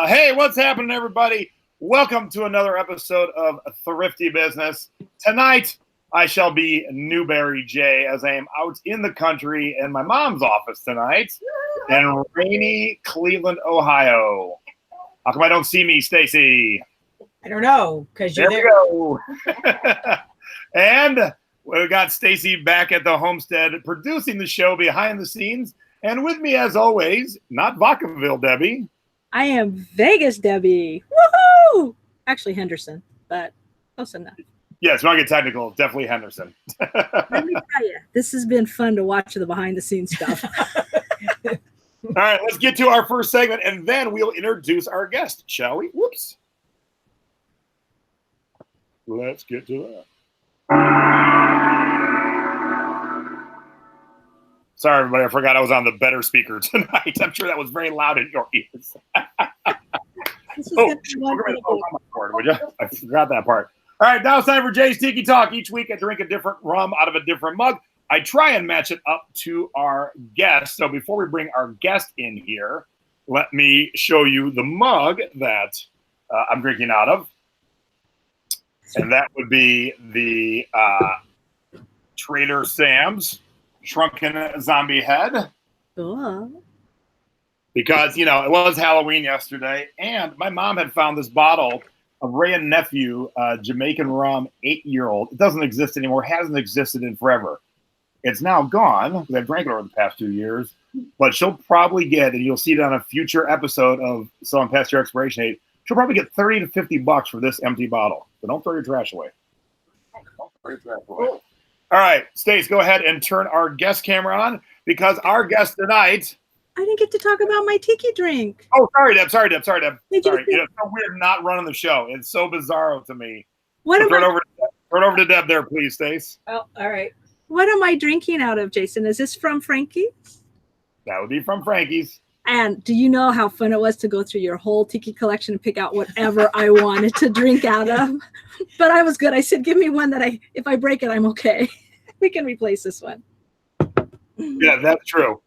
Hey, what's happening, everybody? Welcome to another episode of Thrifty Business. Tonight, I shall be Newberry J, as I am out in the country in my mom's office tonight in rainy Cleveland, Ohio. How come I don't see me, Stacy? I don't know, because you're there. We go. And we got Stacy back at the homestead producing the show behind the scenes. And with me, as always, not Vacaville Debbie. I am Vegas Debbie. Woohoo! Actually, Henderson, but close enough. Yes, we want to get technical. Definitely Henderson. Let me tell you, this has been fun to watch the behind-the-scenes stuff. All right, let's get to our first segment, and then we'll introduce our guest, shall we? Whoops. Let's get to that. Sorry, everybody. I forgot I was on the better speaker tonight. I'm sure that was very loud in your ears. Would you? I forgot that part. All right, now it's time for Jay's Tiki Talk. Each week I drink a different rum out of a different mug. I try and match it up to our guest. So before we bring our guest in here, let me show you the mug that I'm drinking out of. And that would be the Trader Sam's Shrunken Zombie Head. Because, you know, it was Halloween yesterday, and my mom had found this bottle of Ray and Nephew Jamaican rum 8-year-old. It doesn't exist anymore. Hasn't existed in forever. It's now gone because I've drank it over the past 2 years. But she'll probably get, and you'll see it on a future episode of Selling Past Your Expiration Date, she'll probably get $30 to $50 for this empty bottle. So don't throw your trash away. Don't throw your trash away. All right, Stace, go ahead and turn our guest camera on because our guest tonight. I didn't get to talk about my tiki drink. Oh, sorry, Deb. Sorry. It's so weird not running the show. It's so bizarro to me. Throw it over to Deb there, please, Stace. Oh, all right. What am I drinking out of, Jason? Is this from Frankie's? That would be from Frankie's. And do you know how fun it was to go through your whole tiki collection and pick out whatever I wanted to drink out of? But I was good. I said, give me one that if I break it, I'm okay. We can replace this one. Yeah, that's true.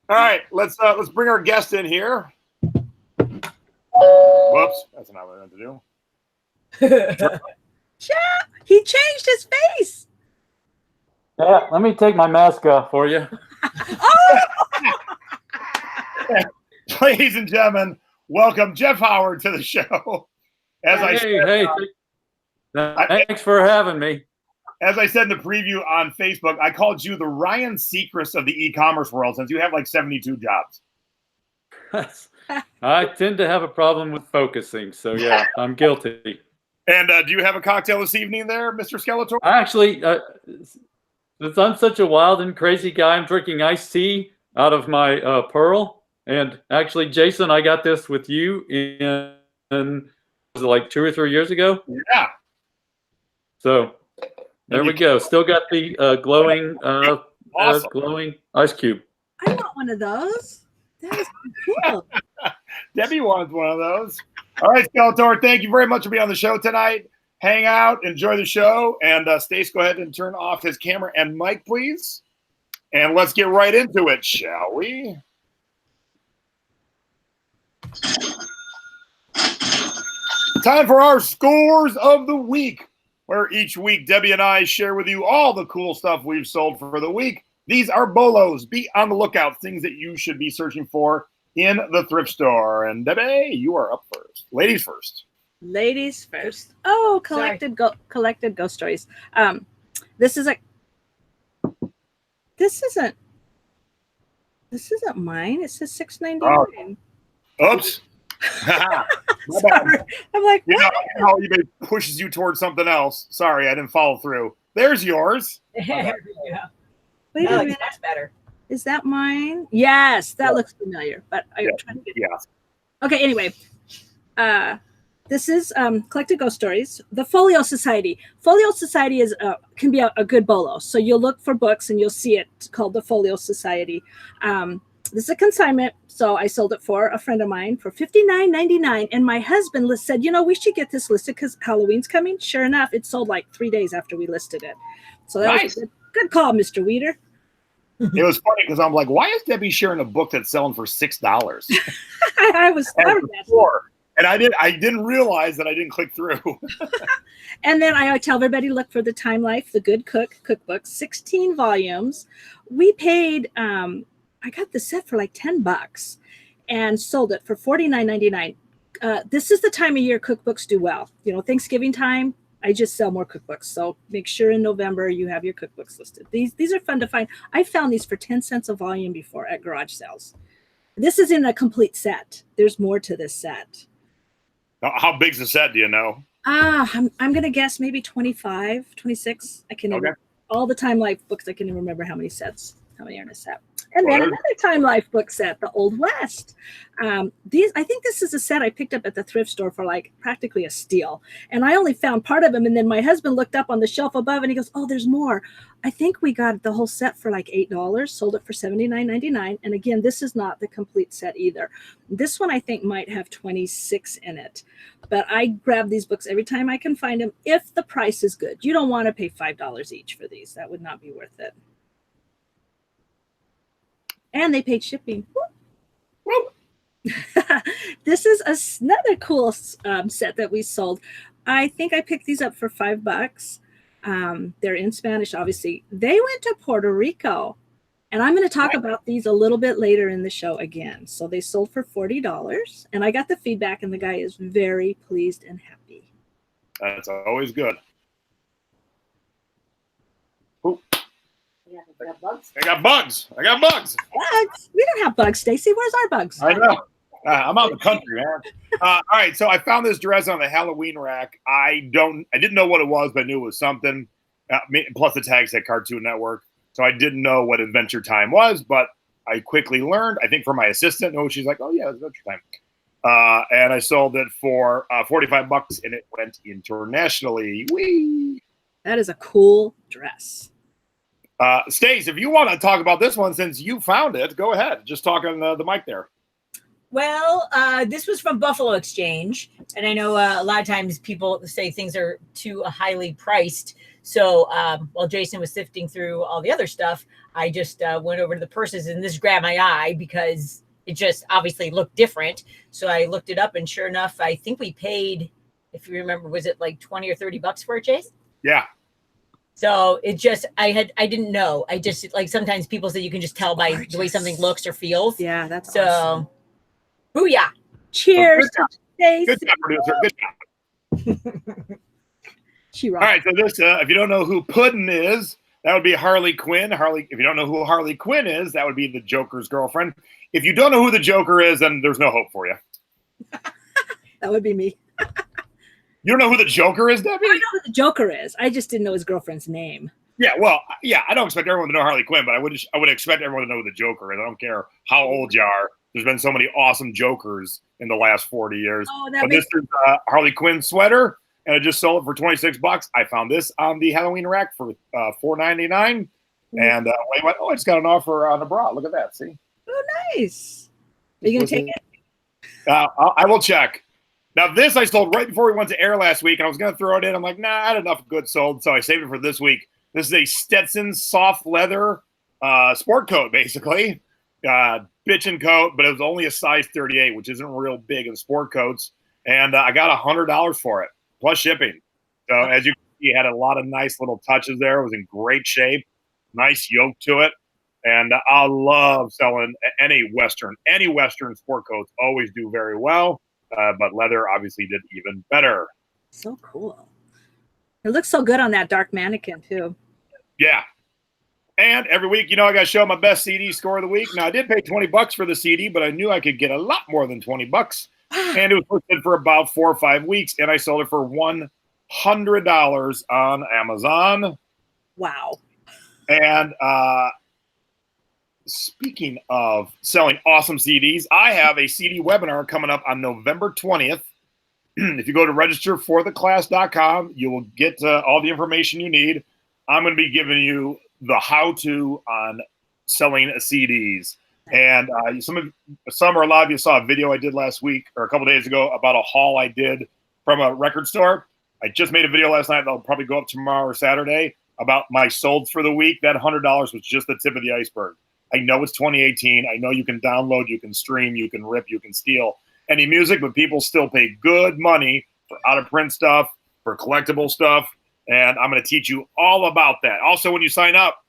All right, let's bring our guest in here. Whoops, that's not what I meant to do. He changed his face. Yeah, let me take my mask off for you. Ladies and gentlemen, welcome Jeff Howard to the show. Thanks for having me. As I said in the preview on Facebook, I called you the Ryan Seacrest of the e-commerce world since you have like 72 jobs. I tend to have a problem with focusing, so yeah, I'm guilty. And do you have a cocktail this evening there, Mr. Skeletor? Actually, since I'm such a wild and crazy guy, I'm drinking iced tea out of my Pearl. And actually, Jason, I got this with you in was it like 2 or 3 years ago? Yeah. So there we go. Still got the glowing awesome. Glowing ice cube. I want one of those. That is cool. Debbie wants one of those. All right, Skeletor, thank you very much for being on the show tonight. Hang out, enjoy the show, and Stace, go ahead and turn off his camera and mic, please. And let's get right into it, shall we? Time for our scores of the week, where each week Debbie and I share with you all the cool stuff we've sold for the week. These are bolos. Be on the lookout, things that you should be searching for in the thrift store. And Debbie, you are up first. Ladies first. Ladies first. Oh, collected ghost stories. This isn't mine. It says $6.99. Oops. Sorry. I'm like, you know how eBay pushes you towards something else. Sorry, I didn't follow through. There's yours. There we go. Wait a minute. That's better. Is that mine? Yes, that looks familiar. But I'm trying to get it. Yeah. Okay, anyway. This is Collected Ghost Stories. The Folio Society. Folio Society is can be a good bolo. So you'll look for books and you'll see it called the Folio Society. This is a consignment, so I sold it for a friend of mine for $59.99. And my husband said, you know, we should get this listed because Halloween's coming. Sure enough, it sold like 3 days after we listed it. So that was a good call, Mr. Weeder. It was funny because I'm like, why is Debbie sharing a book that's selling for $6? I was and I didn't realize that I didn't click through. And then I tell everybody, look for the Time Life, the Good Cookbook, 16 volumes. We paid, I got the set for like $10 and sold it for $49.99. This is the time of year cookbooks do well. You know, Thanksgiving time, I just sell more cookbooks. So make sure in November you have your cookbooks listed. These are fun to find. I found these for 10 cents a volume before at garage sales. This is in a complete set. There's more to this set. How big's the set, do you know? I'm going to guess maybe 25, 26. I can never, all the Time Life books, I can even remember how many are in a set. And then another Time Life book set, the Old West. I think this is a set I picked up at the thrift store for like practically a steal. And I only found part of them. And then my husband looked up on the shelf above and he goes, oh, there's more. I think we got the whole set for like $8, sold it for $79.99. And again, this is not the complete set either. This one I think might have 26 in it. But I grab these books every time I can find them if the price is good. You don't want to pay $5 each for these. That would not be worth it. And they paid shipping. This is another cool set that we sold. I think I picked these up for $5. They're in Spanish, obviously. They went to Puerto Rico. And I'm going to talk about these a little bit later in the show again. So they sold for $40. And I got the feedback, and the guy is very pleased and happy. That's always good. I got bugs. Bugs? We don't have bugs, Stacy. Where's our bugs? I know. I'm out in the country, man. All right, so I found this dress on the Halloween rack. I didn't know what it was, but I knew it was something. Plus the tag said Cartoon Network, so I didn't know what Adventure Time was. But I quickly learned. I think from my assistant. Oh, she's like, oh yeah, it's Adventure Time. And I sold it for $45, and it went internationally. Whee! That is a cool dress. Stace, if you want to talk about this one, since you found it, go ahead. Just talk on the mic there. Well, this was from Buffalo Exchange. And I know a lot of times people say things are too highly priced. So while Jason was sifting through all the other stuff, I just went over to the purses, and this grabbed my eye because it just obviously looked different. So I looked it up, and sure enough, I think we paid, if you remember, was it like $20 or $30 for it, Chase? Yeah. So it just, I didn't know. I just, like, sometimes people say you can just tell by the way something looks or feels. Yeah, that's so awesome. Booyah. Cheers. Good job, producer. Good job. She rocks. All right, so this, if you don't know who Puddin' is, that would be Harley Quinn. If you don't know who Harley Quinn is, that would be the Joker's girlfriend. If you don't know who the Joker is, then there's no hope for you. That would be me. You don't know who the Joker is, Debbie? I know who the Joker is. I just didn't know his girlfriend's name. Yeah, well, yeah, I don't expect everyone to know Harley Quinn, but I would expect everyone to know who the Joker is. I don't care how old you are. There's been so many awesome Jokers in the last 40 years. Oh, but this is Harley Quinn sweater, and I just sold it for $26. I found this on the Halloween rack for $4.99, and I went, oh, it's got an offer on a bra. Look at that. See? Oh, nice. Are you going to take it? I will check. Now, this I sold right before we went to air last week, and I was going to throw it in. I'm like, nah, I had enough goods sold, so I saved it for this week. This is a Stetson soft leather sport coat, basically. Bitchin' coat, but it was only a size 38, which isn't real big in sport coats. And I got $100 for it, plus shipping. So as you can see, it had a lot of nice little touches there. It was in great shape, nice yoke to it. And I love selling any Western sport coats always do very well. But leather obviously did even better. So cool. It looks so good on that dark mannequin, too. Yeah. And every week, I got to show my best CD score of the week. Now, I did pay $20 for the CD, but I knew I could get a lot more than $20. And it was listed for about 4 or 5 weeks, and I sold it for $100 on Amazon. Wow. And speaking of selling awesome CDs, I have a CD webinar coming up on November 20th. if you go to registerfortheclass.com, you will get all the information you need. I'm going to be giving you the how-to on selling CDs. And some or a lot of you saw a video I did last week or a couple days ago about a haul I did from a record store. I just made a video last night that'll probably go up tomorrow or Saturday about my solds for the week. That $100 was just the tip of the iceberg. I know it's 2018. I know you can download, you can stream, you can rip, you can steal any music, but people still pay good money for out-of-print stuff, for collectible stuff, and I'm going to teach you all about that. Also, when you sign up,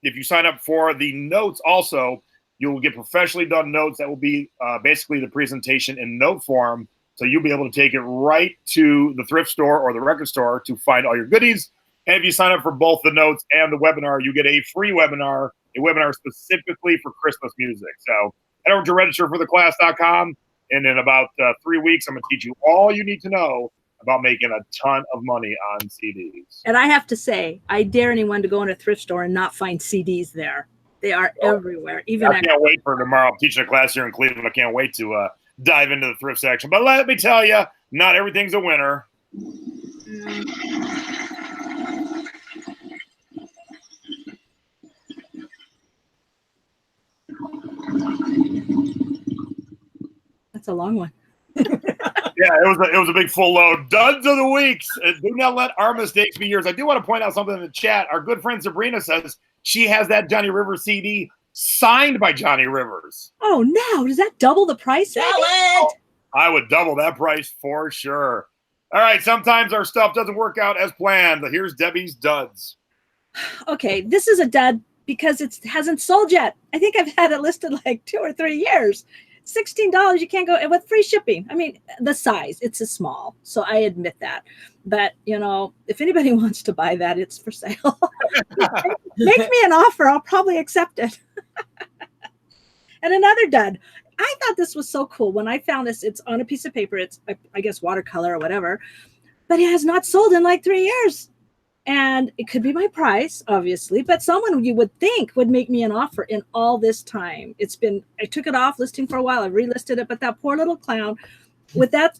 if you sign up for the notes also, you will get professionally done notes that will be basically the presentation in note form, so you'll be able to take it right to the thrift store or the record store to find all your goodies. And if you sign up for both the notes and the webinar, you get a free webinar, a webinar specifically for Christmas music. So head over to registerfortheclass.com, and in about 3 weeks, I'm going to teach you all you need to know about making a ton of money on CDs. And I have to say, I dare anyone to go in a thrift store and not find CDs there. They are everywhere. Even I can't wait for tomorrow. I'm teaching a class here in Cleveland. I can't wait to dive into the thrift section. But let me tell you, not everything's a winner. That's a long one. Yeah, it was a big full load. Duds of the weeks. Do not let our mistakes be yours. I do want to point out something in the chat. Our good friend Sabrina says she has that Johnny Rivers CD signed by Johnny Rivers. Oh, no. Does that double the price? Sell it. I would double that price for sure. All right, sometimes our stuff doesn't work out as planned. Here's Debbie's duds. Okay, this is a dud because it hasn't sold yet. I think I've had it listed like 2 or 3 years. $16, you can't go with free shipping. I mean, the size, it's a small, so I admit that. But, you know, if anybody wants to buy that, it's for sale. Make me an offer. I'll probably accept it. And another dud. I thought this was so cool. When I found this, it's on a piece of paper. It's, I guess, watercolor or whatever. But it has not sold in like 3 years. And it could be my price, obviously, but someone you would think would make me an offer in all this time. I took it off listing for a while. I relisted it, but that poor little clown with that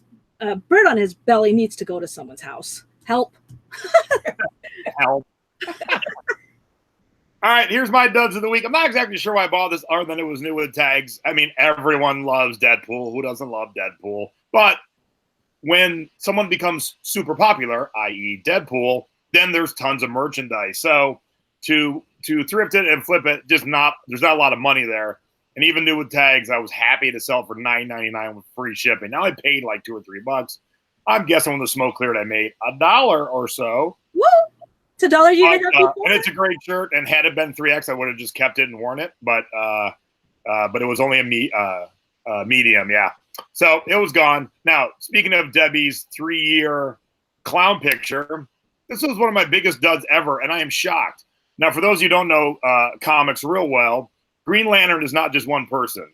bird on his belly needs to go to someone's house. Help. Help. All right, here's my duds of the week. I'm not exactly sure why I bought this other than it was new with tags. I mean, everyone loves Deadpool. Who doesn't love Deadpool? But when someone becomes super popular, i.e. Deadpool, then there's tons of merchandise. So to thrift it and flip it, there's not a lot of money there. And even new with tags, I was happy to sell for $9.99 with free shipping. Now I paid like $2 or $3. I'm guessing when the smoke cleared, I made $1 or so. Woo! It's $1 you did before. And it's a great shirt. And had it been 3X, I would have just kept it and worn it. But it was only a medium, yeah. So it was gone. Now, speaking of Debbie's 3-year clown picture, this was one of my biggest duds ever, and I am shocked. Now, for those of you who don't know comics real well, Green Lantern is not just one person.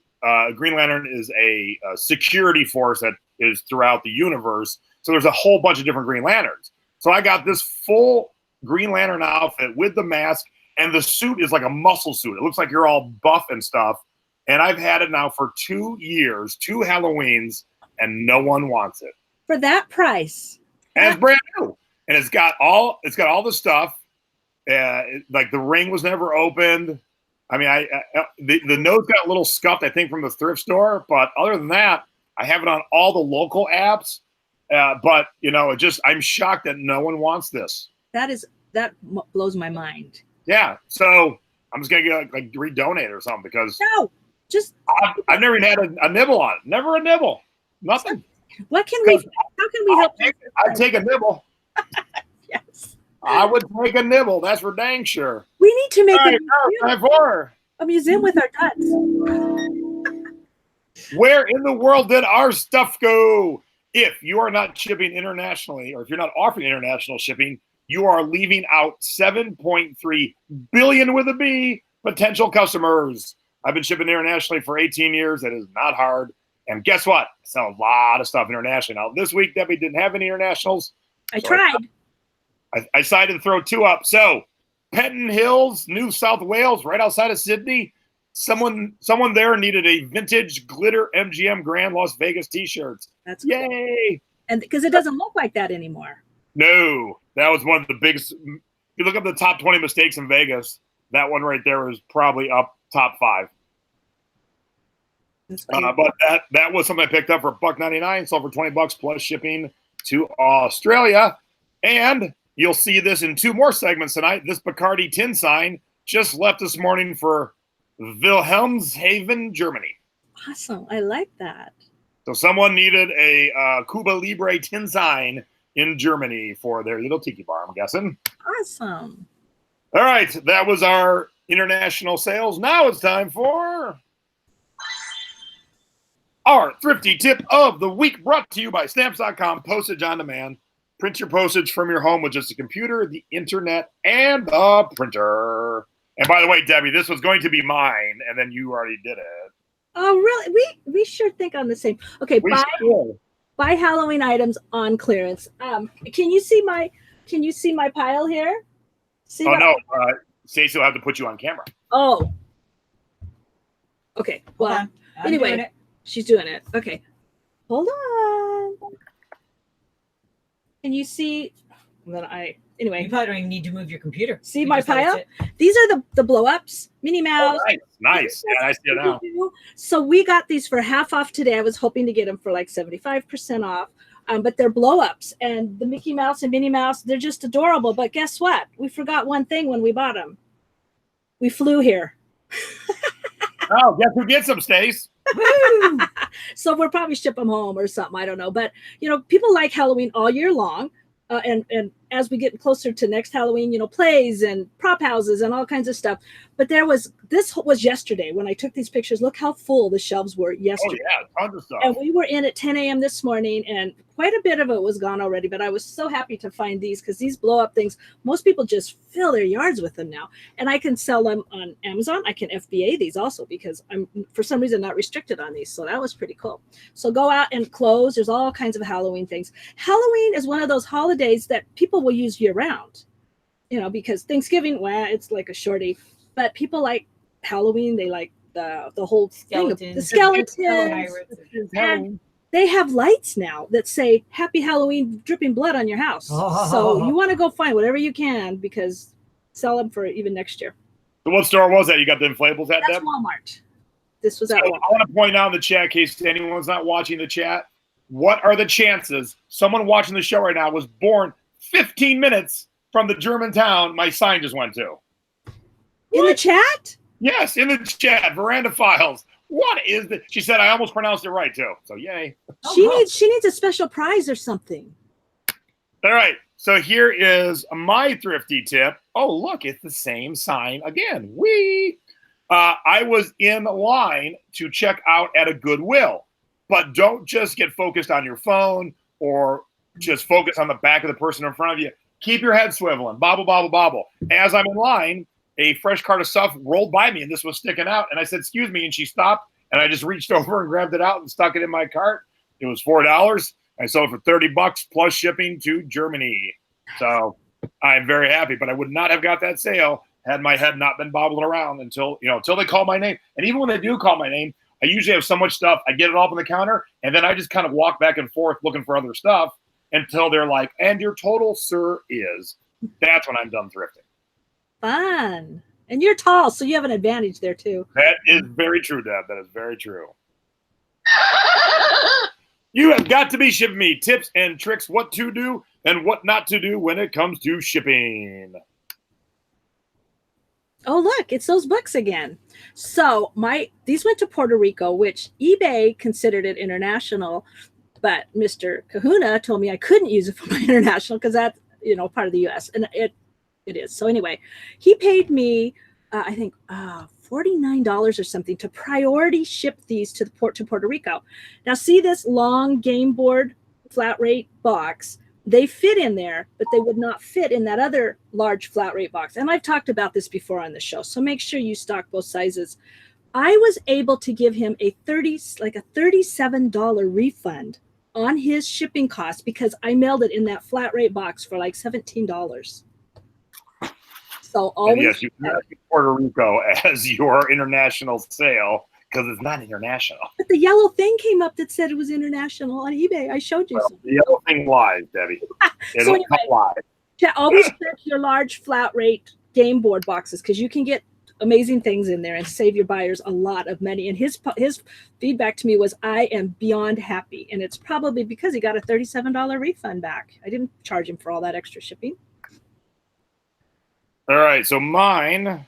Green Lantern is a security force that is throughout the universe. So there's a whole bunch of different Green Lanterns. So I got this full Green Lantern outfit with the mask, and the suit is like a muscle suit. It looks like you're all buff and stuff. And I've had it now for 2 years, 2 Halloweens, and no one wants it. For that price. And it's brand new. And it's got all the stuff. Like the ring was never opened. I mean, the nose got a little scuffed, I think, from the thrift store. But other than that, I have it on all the local apps. But you know, I'm shocked that no one wants this. That blows my mind. Yeah. So I'm just gonna get like redonate or something because I've never even had a nibble on it. Never a nibble. Nothing. How can we help? I'd take a nibble. Yes. I would take a nibble. That's for dang sure. We need to make a museum with our duds. Where in the world did our stuff go? If you are not shipping internationally, or if you're not offering international shipping, you are leaving out 7.3 billion with a B potential customers. I've been shipping internationally for 18 years. It is not hard. And guess what? I sell a lot of stuff internationally. Now, this week, Debbie didn't have any internationals. I tried. I decided to throw 2 up. So, Penton Hills, New South Wales, right outside of Sydney. Someone there needed a vintage glitter MGM Grand Las Vegas t-shirts. That's cool. Yay! And because it doesn't look like that anymore. No, that was one of the biggest. If you look up the top 20 mistakes in Vegas, that one right there was probably up top 5. Cool. But that was something I picked up for $1.99, sold for $20 plus shipping to Australia. And you'll see this in 2 more segments tonight. This Bacardi tin sign just left this morning for Wilhelmshaven, Germany. Awesome. I like that. So someone needed a Cuba Libre tin sign in Germany for their little tiki bar, I'm guessing. Awesome. All right, that was our international sales. Now it's time for our Thrifty Tip of the Week, brought to you by Stamps.com, postage on demand. Print your postage from your home with just a computer, the internet, and the printer. And by the way, Debbie, this was going to be mine, and then you already did it. Oh, really? We sure think on the same. Okay, buy Halloween items on clearance. Can you see my pile here? See no, Stacey will have to put you on camera. Oh. Okay. Well, anyway, she's doing it. Okay. Hold on. Can you see? Anyway. You probably don't even need to move your computer. See my pile? These are the blow ups. Minnie Mouse. Oh, nice. Yeah, I see it now. So we got these for half off today. I was hoping to get them for like 75% off. But they're blow ups, and the Mickey Mouse and Minnie Mouse, they're just adorable. But guess what? We forgot one thing when we bought them. We flew here. Oh, guess who gets them, Stace? So we'll probably ship them home or something. I don't know. But, people like Halloween all year long. And as we get closer to next Halloween, plays and prop houses and all kinds of stuff. But this was yesterday when I took these pictures. Look how full the shelves were yesterday. Oh, yeah, tons of stuff. And we were in at 10 a.m. this morning, and quite a bit of it was gone already. But I was so happy to find these, because these blow-up things, most people just fill their yards with them now. And I can sell them on Amazon. I can FBA these also, because I'm, for some reason, not restricted on these. So that was pretty cool. So go out and clothes. There's all kinds of Halloween things. Halloween is one of those holidays that people will use year-round, because Thanksgiving, it's like a shorty. But people like Halloween. They like the whole thing of the skeletons. And they have lights now that say "Happy Halloween," dripping blood on your house. So you want to go find whatever you can, because sell them for even next year. So what store was that? You got the inflatables at? That's Walmart. This was at Walmart. I want to point out in the chat, in case anyone's not watching the chat, what are the chances someone watching the show right now was born 15 minutes from the German town my sign just went to? In the chat? Yes, in the chat. Veranda Files. What is this? She said I almost pronounced it right too. So yay. She needs a special prize or something. All right. So here is my thrifty tip. Oh, look, it's the same sign again. I was in line to check out at a Goodwill, but don't just get focused on your phone or just focus on the back of the person in front of you. Keep your head swiveling. Bobble, bobble, bobble. As I'm in line, a fresh cart of stuff rolled by me, and this was sticking out. And I said, "Excuse me," and she stopped, and I just reached over and grabbed it out and stuck it in my cart. It was $4. I sold it for $30 plus shipping to Germany. So I'm very happy, but I would not have got that sale had my head not been bobbling around until they call my name. And even when they do call my name, I usually have so much stuff. I get it all up on the counter, and then I just kind of walk back and forth looking for other stuff until they're like, "And your total, sir, is." That's when I'm done thrifting. Fun. And you're tall, so you have an advantage there too. That is very true, Deb. That is very true. You have got to be shipping me tips and tricks, what to do and what not to do when it comes to shipping. Oh, look, it's those books again. So these went to Puerto Rico, which eBay considered it international, but Mr. Kahuna told me I couldn't use it for my international because that's, part of the US, and it is. So anyway, he paid me, I think, $49 or something to priority ship these to Puerto Rico. Now, see this long game board flat rate box? They fit in there, but they would not fit in that other large flat rate box. And I've talked about this before on the show, so make sure you stock both sizes. I was able to give him a $37 refund on his shipping costs because I mailed it in that flat rate box for like $17. So And always. yes, you cannot use Puerto Rico as your international sale because it's not international. But the yellow thing came up that said it was international on eBay. I showed you Well, some. the yellow thing lies, Debbie. It'll So anyway, come live. always check your large flat rate game board boxes because you can get amazing things in there and save your buyers a lot of money. And his feedback to me was, I am beyond happy. And it's probably because he got a $37 refund back. I didn't charge him for all that extra shipping. All right, so mine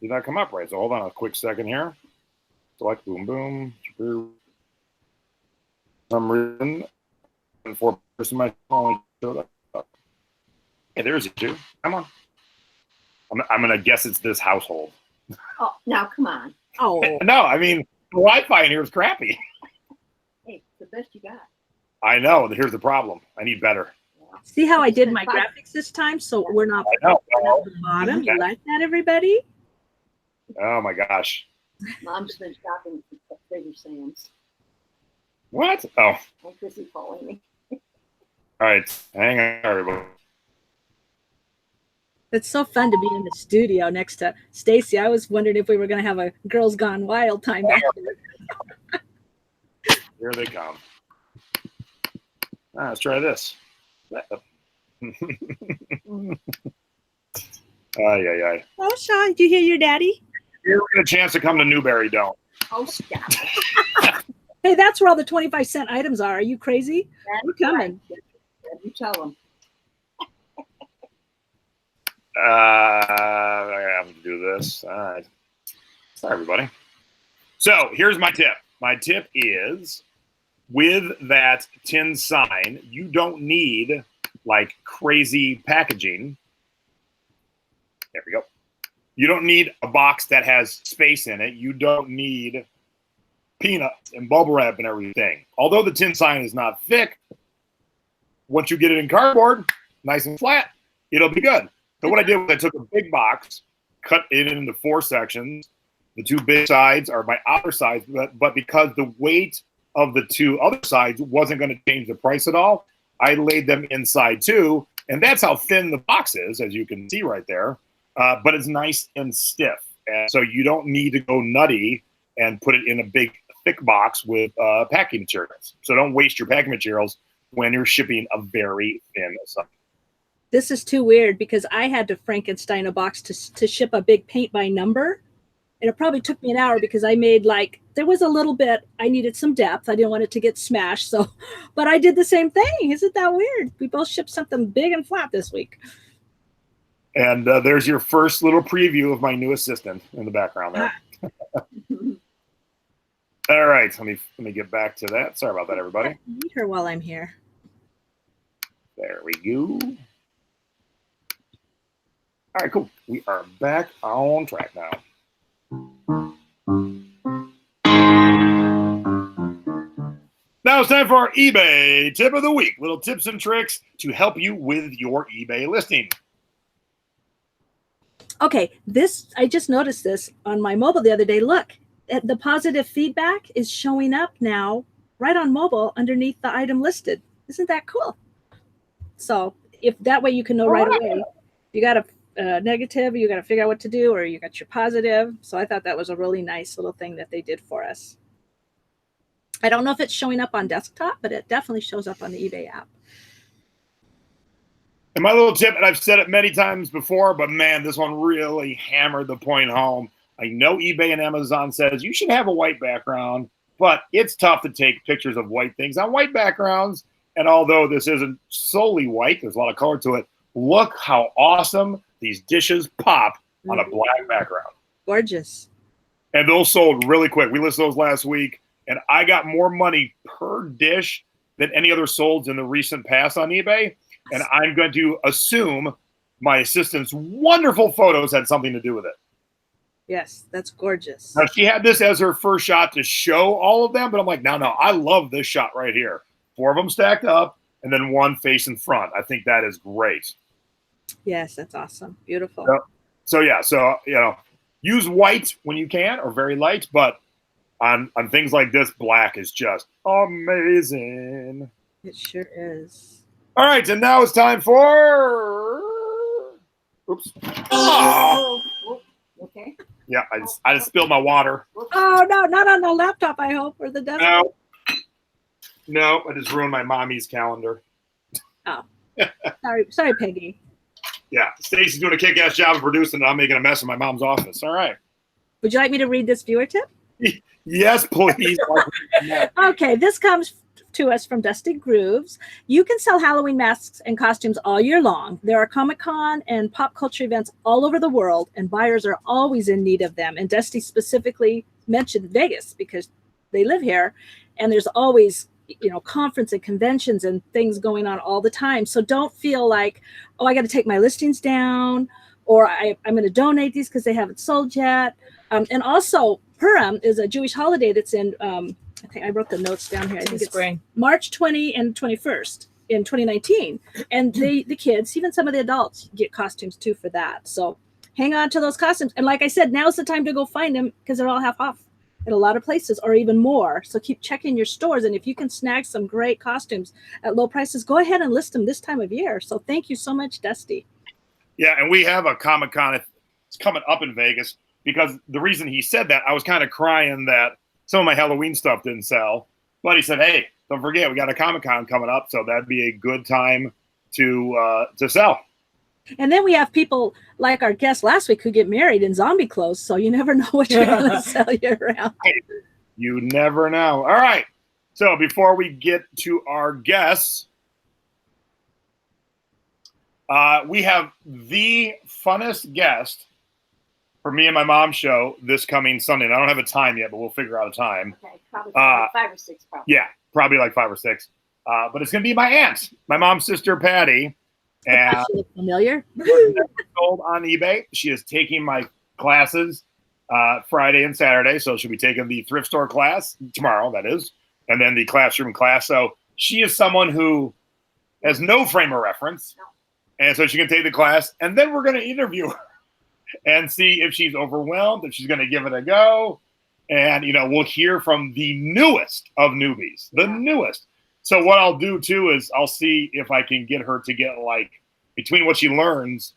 did not come up right. So hold on a quick second here. Select boom, boom. For some reason, and for my phone showed up. Hey, there's you two. Come on. I'm gonna guess it's this household. Oh, now come on. Oh, No, I mean the Wi-Fi in here is crappy. Hey, the best you got. I know. Here's the problem. I need better. see how I did my graphics this time? So we're not I know. at the bottom. You like that, everybody? Oh my gosh. Mom's been shopping at Trader Sam's. What? Oh, And Chrissy calling me. all right. Hang on, everybody. It's so fun to be in the studio next to Stacy. I was wondering if we were going to have a Girls Gone Wild time back there. Here they come. Let's try this. Ay. Oh, Sean, did you hear your daddy? You get a chance to come to Newberry, don't. Oh, stop. Hey, that's where all the 25-cent items are. Are you crazy? We're coming. You tell them. I have to do this. All right. Sorry, everybody. So here's my tip. My tip is with that tin sign, you don't need like crazy packaging. There we go. You don't need a box that has space in it. You don't need peanuts and bubble wrap and everything. Although the tin sign is not thick, once you get it in cardboard, nice and flat, it'll be good. So what I did was I took a big box, cut it into 4 sections. The 2 big sides are my outer sides, but because the weight of the 2 other sides wasn't going to change the price at all, I laid them inside too. And that's how thin the box is, as you can see right there. But it's nice and stiff. And so you don't need to go nutty and put it in a big, thick box with packing materials. So don't waste your packing materials when you're shipping a very thin assignment. This is too weird because I had to Frankenstein a box to ship a big paint by number. And it probably took me an hour because I made there was a little bit, I needed some depth. I didn't want it to get smashed. So, but I did the same thing. Isn't that weird? We both shipped something big and flat this week. And there's your first little preview of my new assistant in the background there. All right, let me get back to that. Sorry about that, everybody. Meet her while I'm here. There we go. All right, cool. We are back on track now. Now it's time for our eBay tip of the week. Little tips and tricks to help you with your eBay listing. Okay, I just noticed this on my mobile the other day. Look, the positive feedback is showing up now right on mobile underneath the item listed. Isn't that cool? So if that way you can know right away, you got a negative, you got to figure out what to do, or you got your positive. So I thought that was a really nice little thing that they did for us. I don't know if it's showing up on desktop, but it definitely shows up on the eBay app. And my little tip, and I've said it many times before, but man, this one really hammered the point home. I know eBay and Amazon says you should have a white background, but it's tough to take pictures of white things on white backgrounds. And although this isn't solely white, there's a lot of color to it. Look how awesome these dishes pop on a black background. Gorgeous. And those sold really quick. We listed those last week, and I got more money per dish than any other solds in the recent past on eBay. And I'm going to assume my assistant's wonderful photos had something to do with it. Yes, that's gorgeous. Now, she had this as her first shot to show all of them, but I'm like, no, I love this shot right here. 4 of them stacked up, and then 1 facing front. I think that is great. Yes, that's awesome. Beautiful. So use white when you can, or very light, but on things like this, black is just amazing. It sure is. All right, and now it's time for Oops. Oh. Oh, okay. Yeah, I just spilled my water. Oh no, not on the laptop, I hope, or the desk. No, I just ruined my mommy's calendar. Oh. Sorry, Peggy. Yeah, Stacy's doing a kick-ass job of producing, and I'm making a mess in my mom's office. All right. Would you like me to read this viewer tip? Yes, please. Okay, this comes to us from Dusty Grooves. You can sell Halloween masks and costumes all year long. There are Comic-Con and pop culture events all over the world, and buyers are always in need of them. And Dusty specifically mentioned Vegas because they live here, and there's always conference and conventions and things going on all the time. So don't feel like, oh, I got to take my listings down, or I'm going to donate these because they haven't sold yet. And also, Purim is a Jewish holiday that's in, I think I wrote the notes down here. I think it's spring, March 20 and 21st in 2019. And the kids, even some of the adults, get costumes too for that. So hang on to those costumes. And like I said, now's the time to go find them because they're all half off at a lot of places, or even more. So keep checking your stores. And if you can snag some great costumes at low prices, go ahead and list them this time of year. So thank you so much, Dusty. Yeah, and we have a Comic-Con. It's coming up in Vegas, because the reason he said that, I was kind of crying that some of my Halloween stuff didn't sell. But he said, hey, don't forget, we got a Comic-Con coming up, so that'd be a good time to sell. And then we have people like our guest last week who get married in zombie clothes. So you never know what you're going to sell year round. You never know. All right. So before we get to our guests, we have the funnest guest for me and my mom's show this coming Sunday. And I don't have a time yet, but we'll figure out a time. Okay, probably like 5 or 6. Probably. Yeah, probably like 5 or 6. But it's going to be my aunt, my mom's sister, Patty. And She looks familiar. sold on eBay. She is taking my classes Friday and Saturday. So she'll be taking the thrift store class tomorrow, that is, and then the classroom class. So she is someone who has no frame of reference. And so she can take the class, and then we're going to interview her and see if she's overwhelmed, if she's going to give it a go. And, we'll hear from the newest of newbies, the newest. So what I'll do, too, is I'll see if I can get her to get, between what she learns,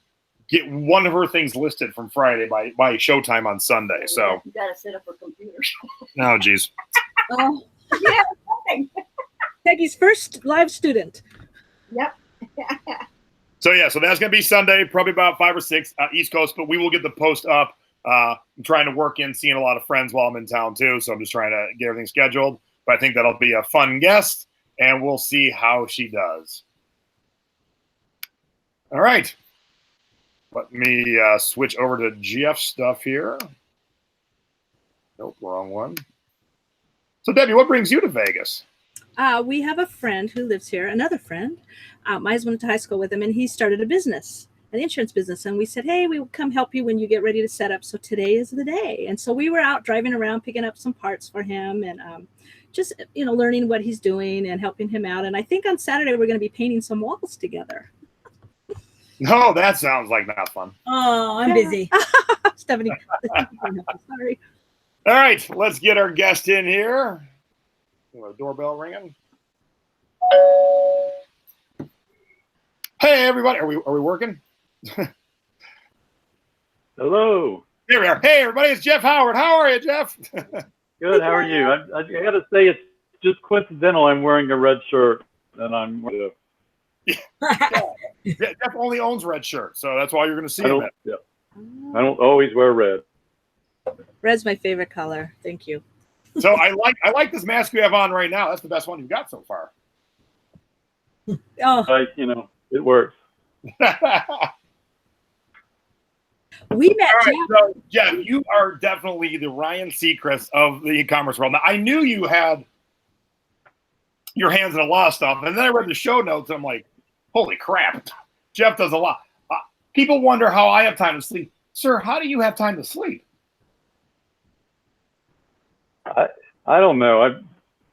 get one of her things listed from Friday by showtime on Sunday. So you got to set up her computer. Oh, geez. Oh, Yeah, something. Peggy's first live student. Yep. So that's going to be Sunday, probably about 5 or 6 East Coast, but we will get the post up. I'm trying to work in seeing a lot of friends while I'm in town, too, so I'm just trying to get everything scheduled. But I think that'll be a fun guest, and we'll see how she does. All right. Let me switch over to Jeff's stuff here. Nope, wrong one. So, Debbie, what brings you to Vegas? We have a friend who lives here, another friend. My husband went to high school with him, and he started a business, an insurance business. And we said, hey, we will come help you when you get ready to set up. So today is the day. And so we were out driving around, picking up some parts for him and just, learning what he's doing and helping him out. And I think on Saturday, we're going to be painting some walls together. No, that sounds like not fun. Oh, I'm busy. Stephanie, sorry. All right, let's get our guest in here. A doorbell ringing. Hey, everybody. Are we working? Hello. Here we are. Hey, everybody. It's Jeff Howard. How are you, Jeff? Good. How are you? I got to say, it's just coincidental. I'm wearing a red shirt, and I'm. Jeff only owns red shirts, so that's why you're going to see him. Yeah. I don't always wear red. Red's my favorite color. Thank you. So I like this mask you have on right now. That's the best one you've got so far. Oh, It works. we met. All right, so Jeff, you are definitely the Ryan Seacrest of the e-commerce world. Now, I knew you had your hands in a lot of stuff, and then I read the show notes, and I'm like, holy crap, Jeff does a lot. People wonder how I have time to sleep. Sir, how do you have time to sleep? I don't know.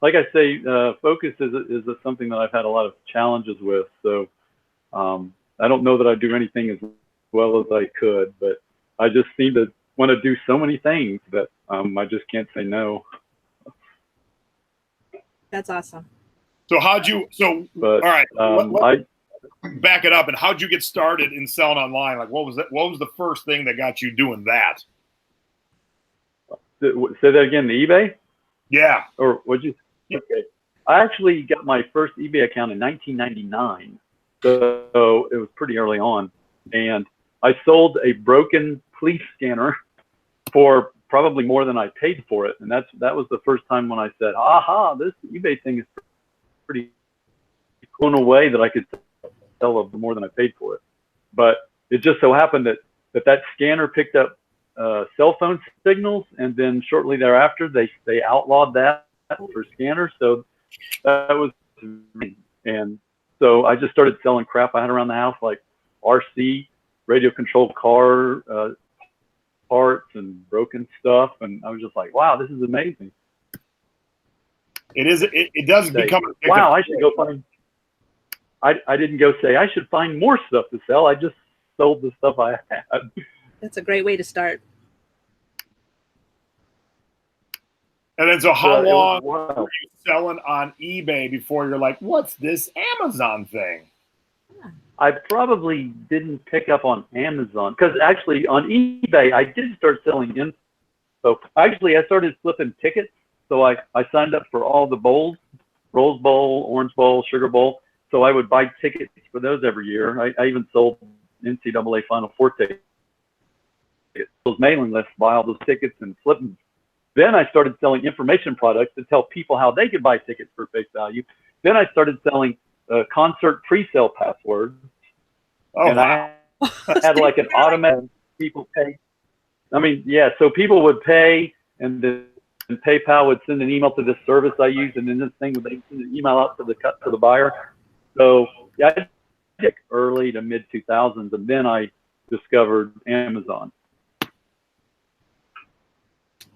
Like I say, focus is something that I've had a lot of challenges with. So I don't know that I do anything as well as I could, but I just seem to want to do so many things that I just can't say no. That's awesome. So how'd you? So But all right. back it up. And how'd you get started in selling online? Like, what was the first thing that got you doing that? Say that again, the eBay? Yeah. Or what'd you? Okay. I actually got my first eBay account in 1999. So it was pretty early on. And I sold a broken police scanner for probably more than I paid for it. And that was the first time when I said, aha, this eBay thing is pretty cool in a way that I could sell it more than I paid for it. But it just so happened that scanner picked up cell phone signals, and then shortly thereafter they outlawed that for scanners. So that was, and so I just started selling crap I had around the house, like RC, radio controlled car parts and broken stuff, and I was just like, wow, this is amazing. It does become a wow, I should go find. I didn't go say I should find more stuff to sell. I just sold the stuff I had. That's a great way to start. And then, so how long wow. were you selling on eBay before you're like, what's this Amazon thing? I probably didn't pick up on Amazon, because actually on eBay, I did start selling info. Actually, I started flipping tickets. So I signed up for all the bowls, Rose Bowl, Orange Bowl, Sugar Bowl. So I would buy tickets for those every year. I even sold NCAA Final Four tickets. Those mailing lists, buy all those tickets and flip them. Then I started selling information products to tell people how they could buy tickets for face value. Then I started selling concert pre-sale passwords. Oh, and wow. I had like an automatic people pay. I mean, yeah, so people would pay, and then PayPal would send an email to this service I use, and then this thing would send an email out to the buyer. So yeah, I did early to mid 2000s, and then I discovered Amazon.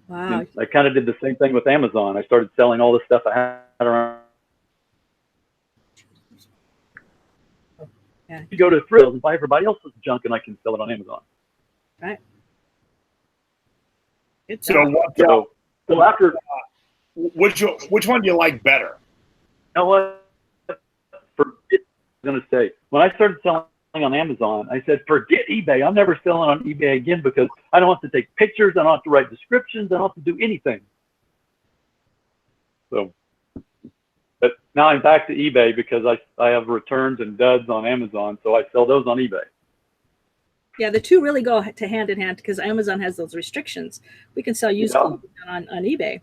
Wow. And I kind of did the same thing with Amazon. I started selling all the stuff I had around. Yeah. You go to Thrills and buy everybody else's junk, and I can sell it on Amazon. Right. Good So, job. So after, which one do you like better? you know what? I'm going to say, when I started selling on Amazon, I said, forget eBay. I'm never selling on eBay again, because I don't have to take pictures. I don't have to write descriptions. I don't have to do anything. So, but now I'm back to eBay because I have returns and duds on Amazon. So I sell those on eBay. Yeah, the two really go to hand in hand, because Amazon has those restrictions. We can sell used clothes on eBay.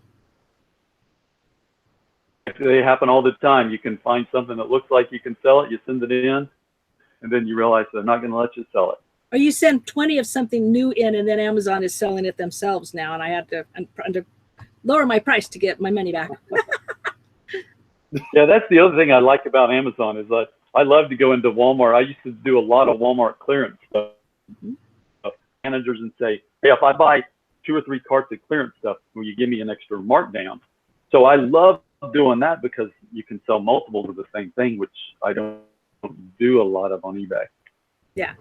They happen all the time. You can find something that looks like you can sell it. You send it in, and then you realize they're not going to let you sell it. Or you send 20 of something new in, and then Amazon is selling it themselves now, and I have to lower my price to get my money back. Yeah, that's the other thing I like about Amazon is that I love to go into Walmart. I used to do a lot of Walmart clearance stuff. Managers and say, hey, if I buy 2 or 3 carts of clearance stuff, will you give me an extra markdown? So I love doing that because you can sell multiples of the same thing, which I don't do a lot of on eBay. Yeah.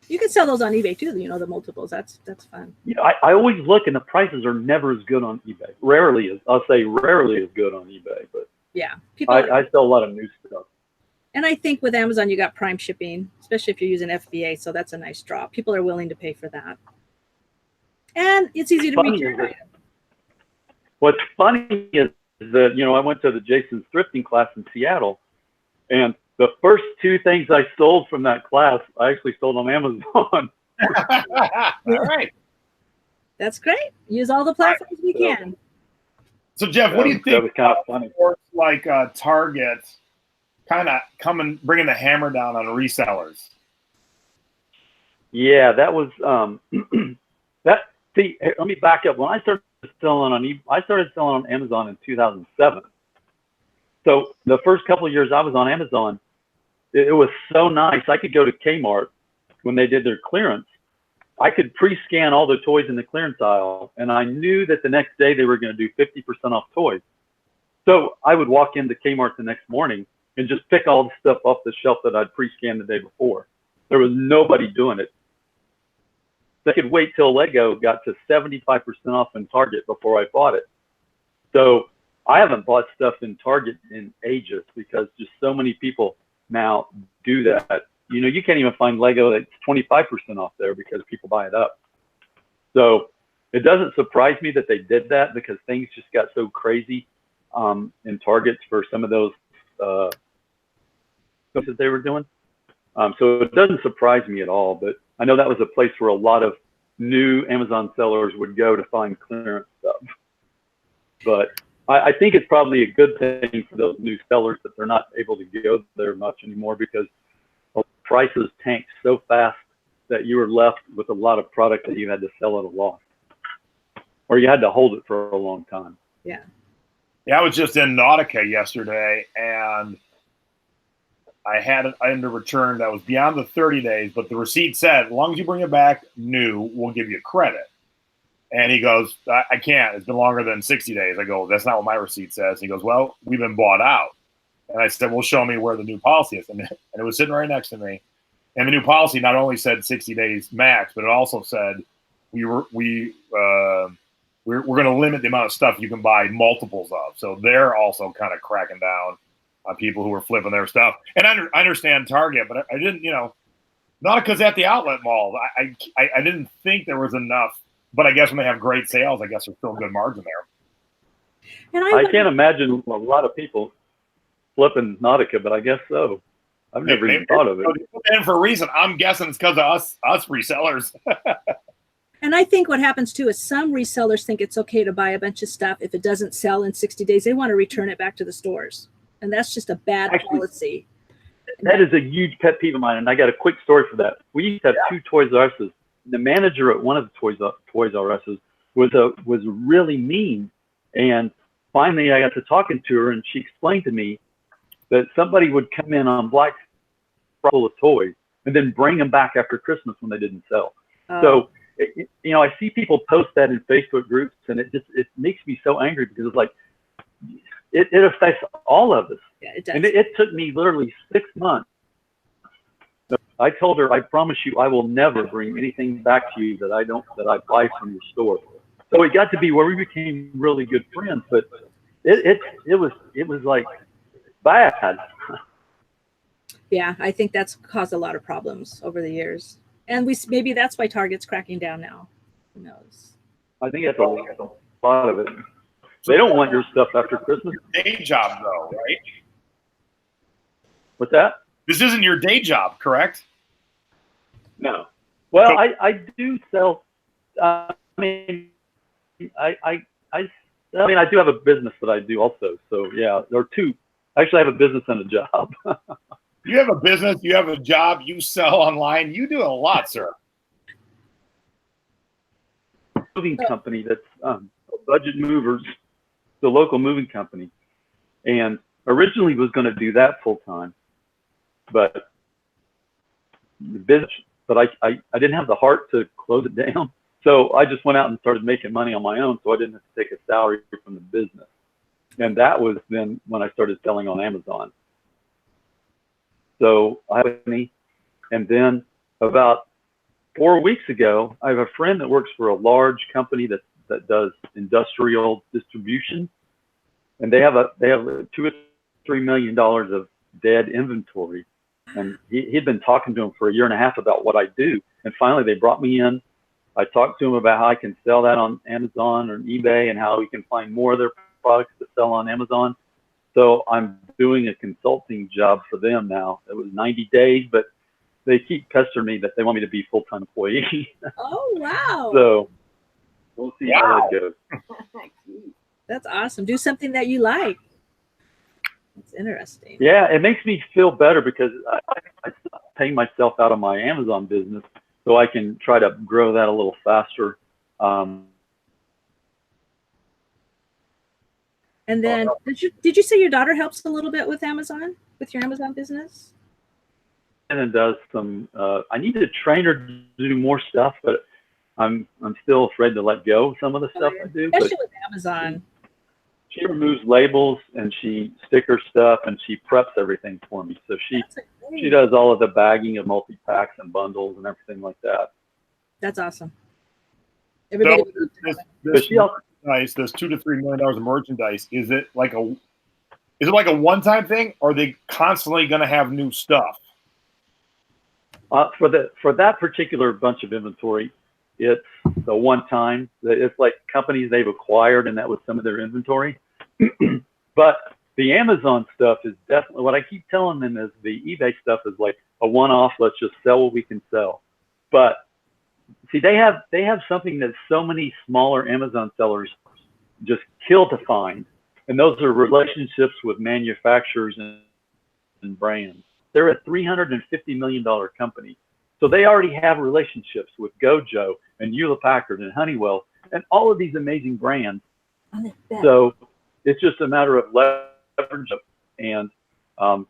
You can sell those on eBay too, the multiples. That's fun. Yeah, I always look, and the prices are never as good on eBay. Rarely as good on eBay, but yeah, I sell a lot of new stuff. And I think with Amazon, you got prime shipping, especially if you're using FBA. So that's a nice draw. People are willing to pay for that. And it's easy to return. What's funny is that, I went to the Jason's thrifting class in Seattle, and the first 2 things I sold from that class, I actually sold on Amazon. All right. That's great. Use all the platforms we can. So Jeff, what do you think? That was kind of funny. Like Target, kind of bringing the hammer down on resellers. Yeah, that was that. See, let me back up. When I started selling on Amazon in 2007. So the first couple of years I was on Amazon, it was so nice. I could go to Kmart when they did their clearance. I could pre-scan all the toys in the clearance aisle, and I knew that the next day they were going to do 50% off toys. So I would walk into Kmart the next morning and just pick all the stuff off the shelf that I'd pre-scanned the day before. There was nobody doing it. They could wait till Lego got to 75% off in Target before I bought it. So I haven't bought stuff in Target in ages because just so many people now do that. You know, you can't even find Lego that's 25% off there because people buy it up. So it doesn't surprise me that they did that because things just got so crazy in Targets for some of those stuff that they were doing. So it doesn't surprise me at all, but I know that was a place where a lot of new Amazon sellers would go to find clearance stuff. But I think it's probably a good thing for those new sellers that they're not able to go there much anymore because prices tanked so fast that you were left with a lot of product that you had to sell at a loss, or you had to hold it for a long time. Yeah. Yeah, I was just in Nautica yesterday, and I had an item to return that was beyond the 30 days, but the receipt said, as long as you bring it back new, we'll give you credit. And he goes, I can't. It's been longer than 60 days. I go, that's not what my receipt says. He goes, well, we've been bought out. And I said, well, show me where the new policy is. And it was sitting right next to me. And the new policy not only said 60 days max, but it also said we're going to limit the amount of stuff you can buy multiples of. So they're also kind of cracking down on people who are flipping their stuff. And I understand Target, but I didn't, Nautica's at the outlet mall. I didn't think there was enough, but I guess when they have great sales, I guess there's still a good margin there. And I can't imagine a lot of people flipping Nautica, but I guess so. I've never even thought of it. And for a reason, I'm guessing it's because of us resellers. And I think what happens too is some resellers think it's okay to buy a bunch of stuff. If it doesn't sell in 60 days, they want to return it back to the stores. And that's just a bad policy. That is a huge pet peeve of mine. And I got a quick story for that. We used to have two Toys R Us's. The manager at one of the Toys R Us's was really mean. And finally I got to talking to her and she explained to me that somebody would come in on Black Friday full of toys and then bring them back after Christmas when they didn't sell. So, I see people post that in Facebook groups and it makes me so angry because it's like, it affects all of us. Yeah, it does. And it took me literally 6 months. I told her, I promise you, I will never bring anything back to you that I buy from your store. So it got to be where we became really good friends, but it was like bad. Yeah, I think that's caused a lot of problems over the years. And maybe that's why Target's cracking down now. Who knows? I think that's a lot of it. They don't want your stuff after Christmas. Day job, though, right? What's that? This isn't your day job, correct? No. Well, I do sell. I do have a business that I do also. So yeah, there are two. Actually, I have a business and a job. You have a business, you have a job, you sell online. You do a lot, sir. Moving company that's Budget Movers, the local moving company, and originally was going to do that full time, but the business. But I didn't have the heart to close it down, so I just went out and started making money on my own, so I didn't have to take a salary from the business. And that was then when I started selling on Amazon. So I have a company, and then about 4 weeks ago, I have a friend that works for a large company that does industrial distribution, and they have $2 or $3 million of dead inventory. And he'd been talking to him for a year and a half about what I do. And finally, they brought me in. I talked to him about how I can sell that on Amazon or eBay and how we can find more of their products to sell on Amazon. So I'm doing a consulting job for them now. It was 90 days, but they keep pestering me that they want me to be a full-time employee. Oh, wow. So we'll see how that goes. That's awesome. Do something that you like. It's interesting. Yeah, it makes me feel better because I stopped paying myself out of my Amazon business so I can try to grow that a little faster. And then did you say your daughter helps a little bit with Amazon, with your Amazon business? And does some, I need to train her to do more stuff, but I'm still afraid to let go of some of the stuff I do. Especially with Amazon. She removes labels and she stickers stuff and she preps everything for me. So she does all of the bagging of multi-packs and bundles and everything like that. That's awesome. Everybody this $2 to $3 million of merchandise, is it like Is it like a one-time thing, or are they constantly going to have new stuff? For that particular bunch of inventory, it's the one time. It's like companies they've acquired, and that was some of their inventory. But the Amazon stuff is definitely what I keep telling them is the eBay stuff is like a one-off. Let's just sell what we can sell. But see, they have something that so many smaller Amazon sellers just kill to find, and those are relationships with manufacturers and brands. They're a $350 million company. So they already have relationships with Gojo and Hewlett Packard and Honeywell and all of these amazing brands. So it's just a matter of leverage and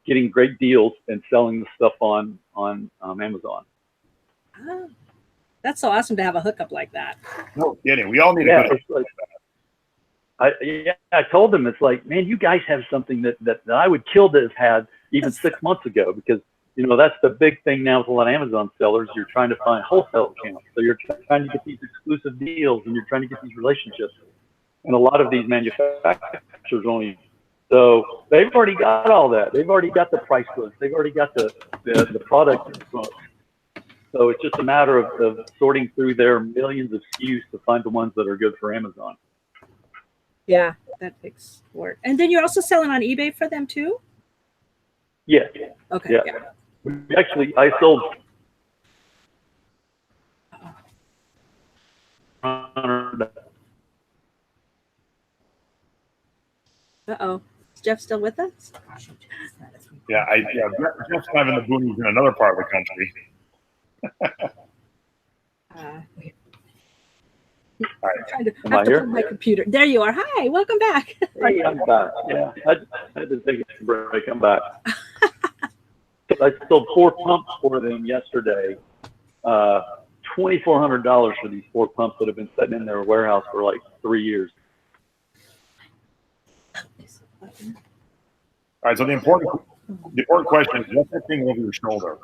getting great deals and selling the stuff on Amazon. Oh, that's so awesome to have a hookup like that. No kidding. We all need Yeah, a good. it's like, I told them, it's like, man, you guys have something that I would kill to have had even 6 months ago, because that's the big thing now with a lot of Amazon sellers. You're trying to find wholesale accounts, so you're trying to get these exclusive deals, and you're trying to get these relationships. And a lot of these manufacturers only, so they've already got all that. They've already got the price list. They've already got the product. So it's just a matter of sorting through their millions of SKUs to find the ones that are good for Amazon. Yeah, that takes work. And then you're also selling on eBay for them too? Yeah. Okay. Yeah. Actually, I sold. Uh-oh. Is Jeff still with us? Yeah, Jeff's kind of in the boonies in another part of the country. I'm trying to Am I here? put my computer. There you are. Hi, welcome back. Hey, I'm back. Yeah, I had to take a break. I'm back. I sold 4 pumps for them yesterday. $2,400 for these 4 pumps that have been sitting in their warehouse for like 3 years. All right, so the important question is, what's that thing over your shoulder?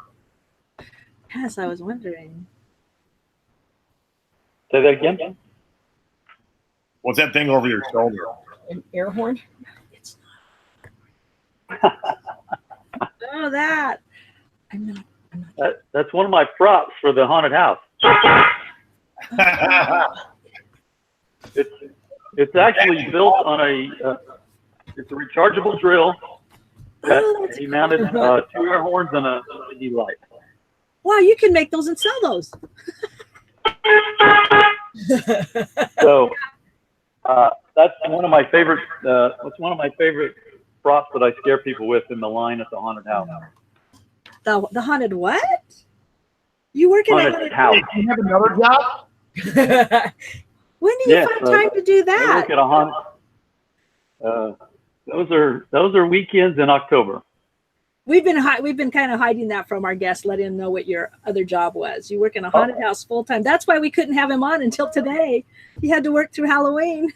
Yes, I was wondering. Say that again? What's that thing over your shoulder? An air horn? It's oh, that. I'm not. That's one of my props for the haunted house. It's actually built on it's a rechargeable drill. He mounted 2 air horns and a LED light. Wow, you can make those and sell those. So that's one of my favorite. That's one of my favorite props that I scare people with in the line at the haunted house. The haunted what? You work in a haunted house. Do you have another job? When do you find time to do I that? work at a haunted. Those are weekends in October. We've been kind of hiding that from our guests, letting them know what your other job was. You work in a haunted house full time. That's why we couldn't have him on until today. He had to work through Halloween.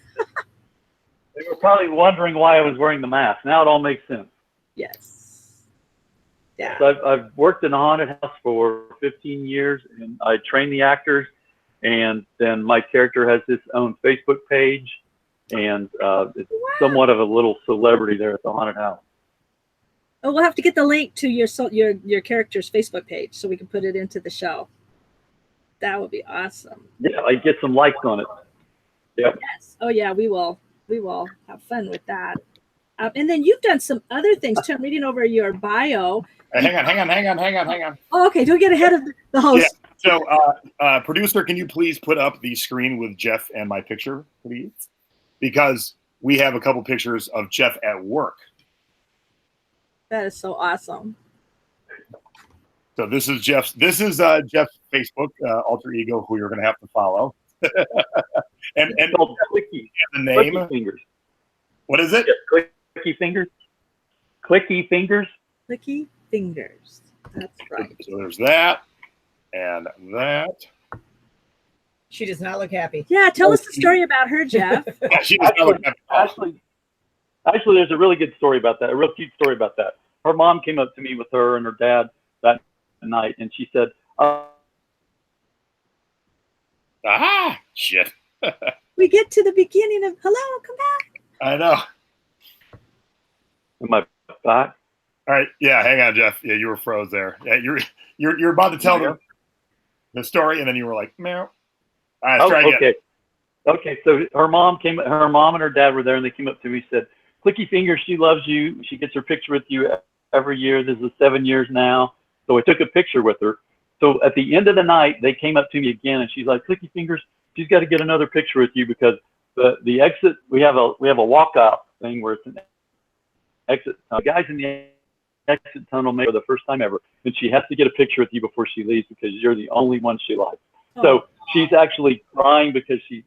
They were probably wondering why I was wearing the mask. Now it all makes sense. Yes. Yeah. So I've worked in a haunted house for 15 years, and I train the actors. And then my character has his own Facebook page, and it's somewhat of a little celebrity there at the haunted house. Oh, we'll have to get the link to your character's Facebook page so we can put it into the show. That would be awesome. Yeah, I get some likes on it. Yep. Yes. Oh yeah, we will. We will have fun with that. And then you've done some other things too. I'm reading over your bio. Hang on. Oh, okay, don't get ahead of the host. Yeah. So, producer, can you please put up the screen with Jeff and my picture, please? Because we have a couple pictures of Jeff at work. That is so awesome. So this is Jeff's Facebook alter ego, who you're going to have to follow. and called Clicky. The name. Clicky Fingers. What is it? Yeah, Clicky Fingers. Clicky Fingers. Clicky Fingers. That's right. So there's that and that. She does not look happy. Yeah, tell us the story about her, Jeff. Yeah, she does not look happy. Actually, there's a really good story about that. A real cute story about that. Her mom came up to me with her and her dad that night, and she said, shit. We get to the beginning of hello, come back. I know. Am I back? All right. Yeah. Hang on, Jeff. Yeah, you were froze there. Yeah, you're about to tell the story, and then you were like, meow. All right, let's try again. Okay. Okay. So her mom and her dad were there, and they came up to me and said, "Clicky Fingers, she loves you. She gets her picture with you every year. This is 7 years now." So I took a picture with her. So at the end of the night, they came up to me again, and she's like, "Clicky Fingers, she's got to get another picture with you because the exit we have a walkout thing where it's an exit. Guys in the exit tunnel made for the first time ever, and she has to get a picture with you before she leaves because you're the only one she likes." So she's actually crying because she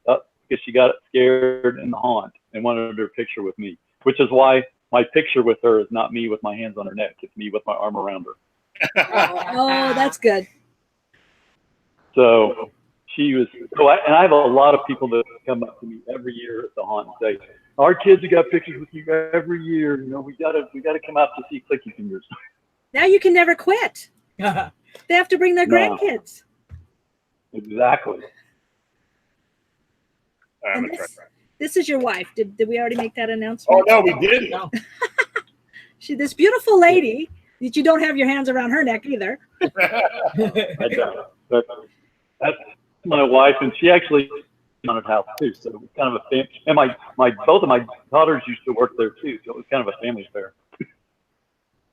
got scared in the haunt and wanted her picture with me, which is why my picture with her is not me with my hands on her neck. It's me with my arm around her. Oh, that's good. So she was. And I have a lot of people that come up to me every year at the haunt and say, "Our kids have got pictures with you every year. You know, we gotta come out to see Clicky Fingers." Now you can never quit. They have to bring their grandkids. Exactly. And this is your wife. Did we already make that announcement? Oh no, we didn't. No. This beautiful lady that you don't have your hands around her neck either. That's my wife, and she actually haunted house too. So it was kind of a family. And my both of my daughters used to work there too. So it was kind of a family affair.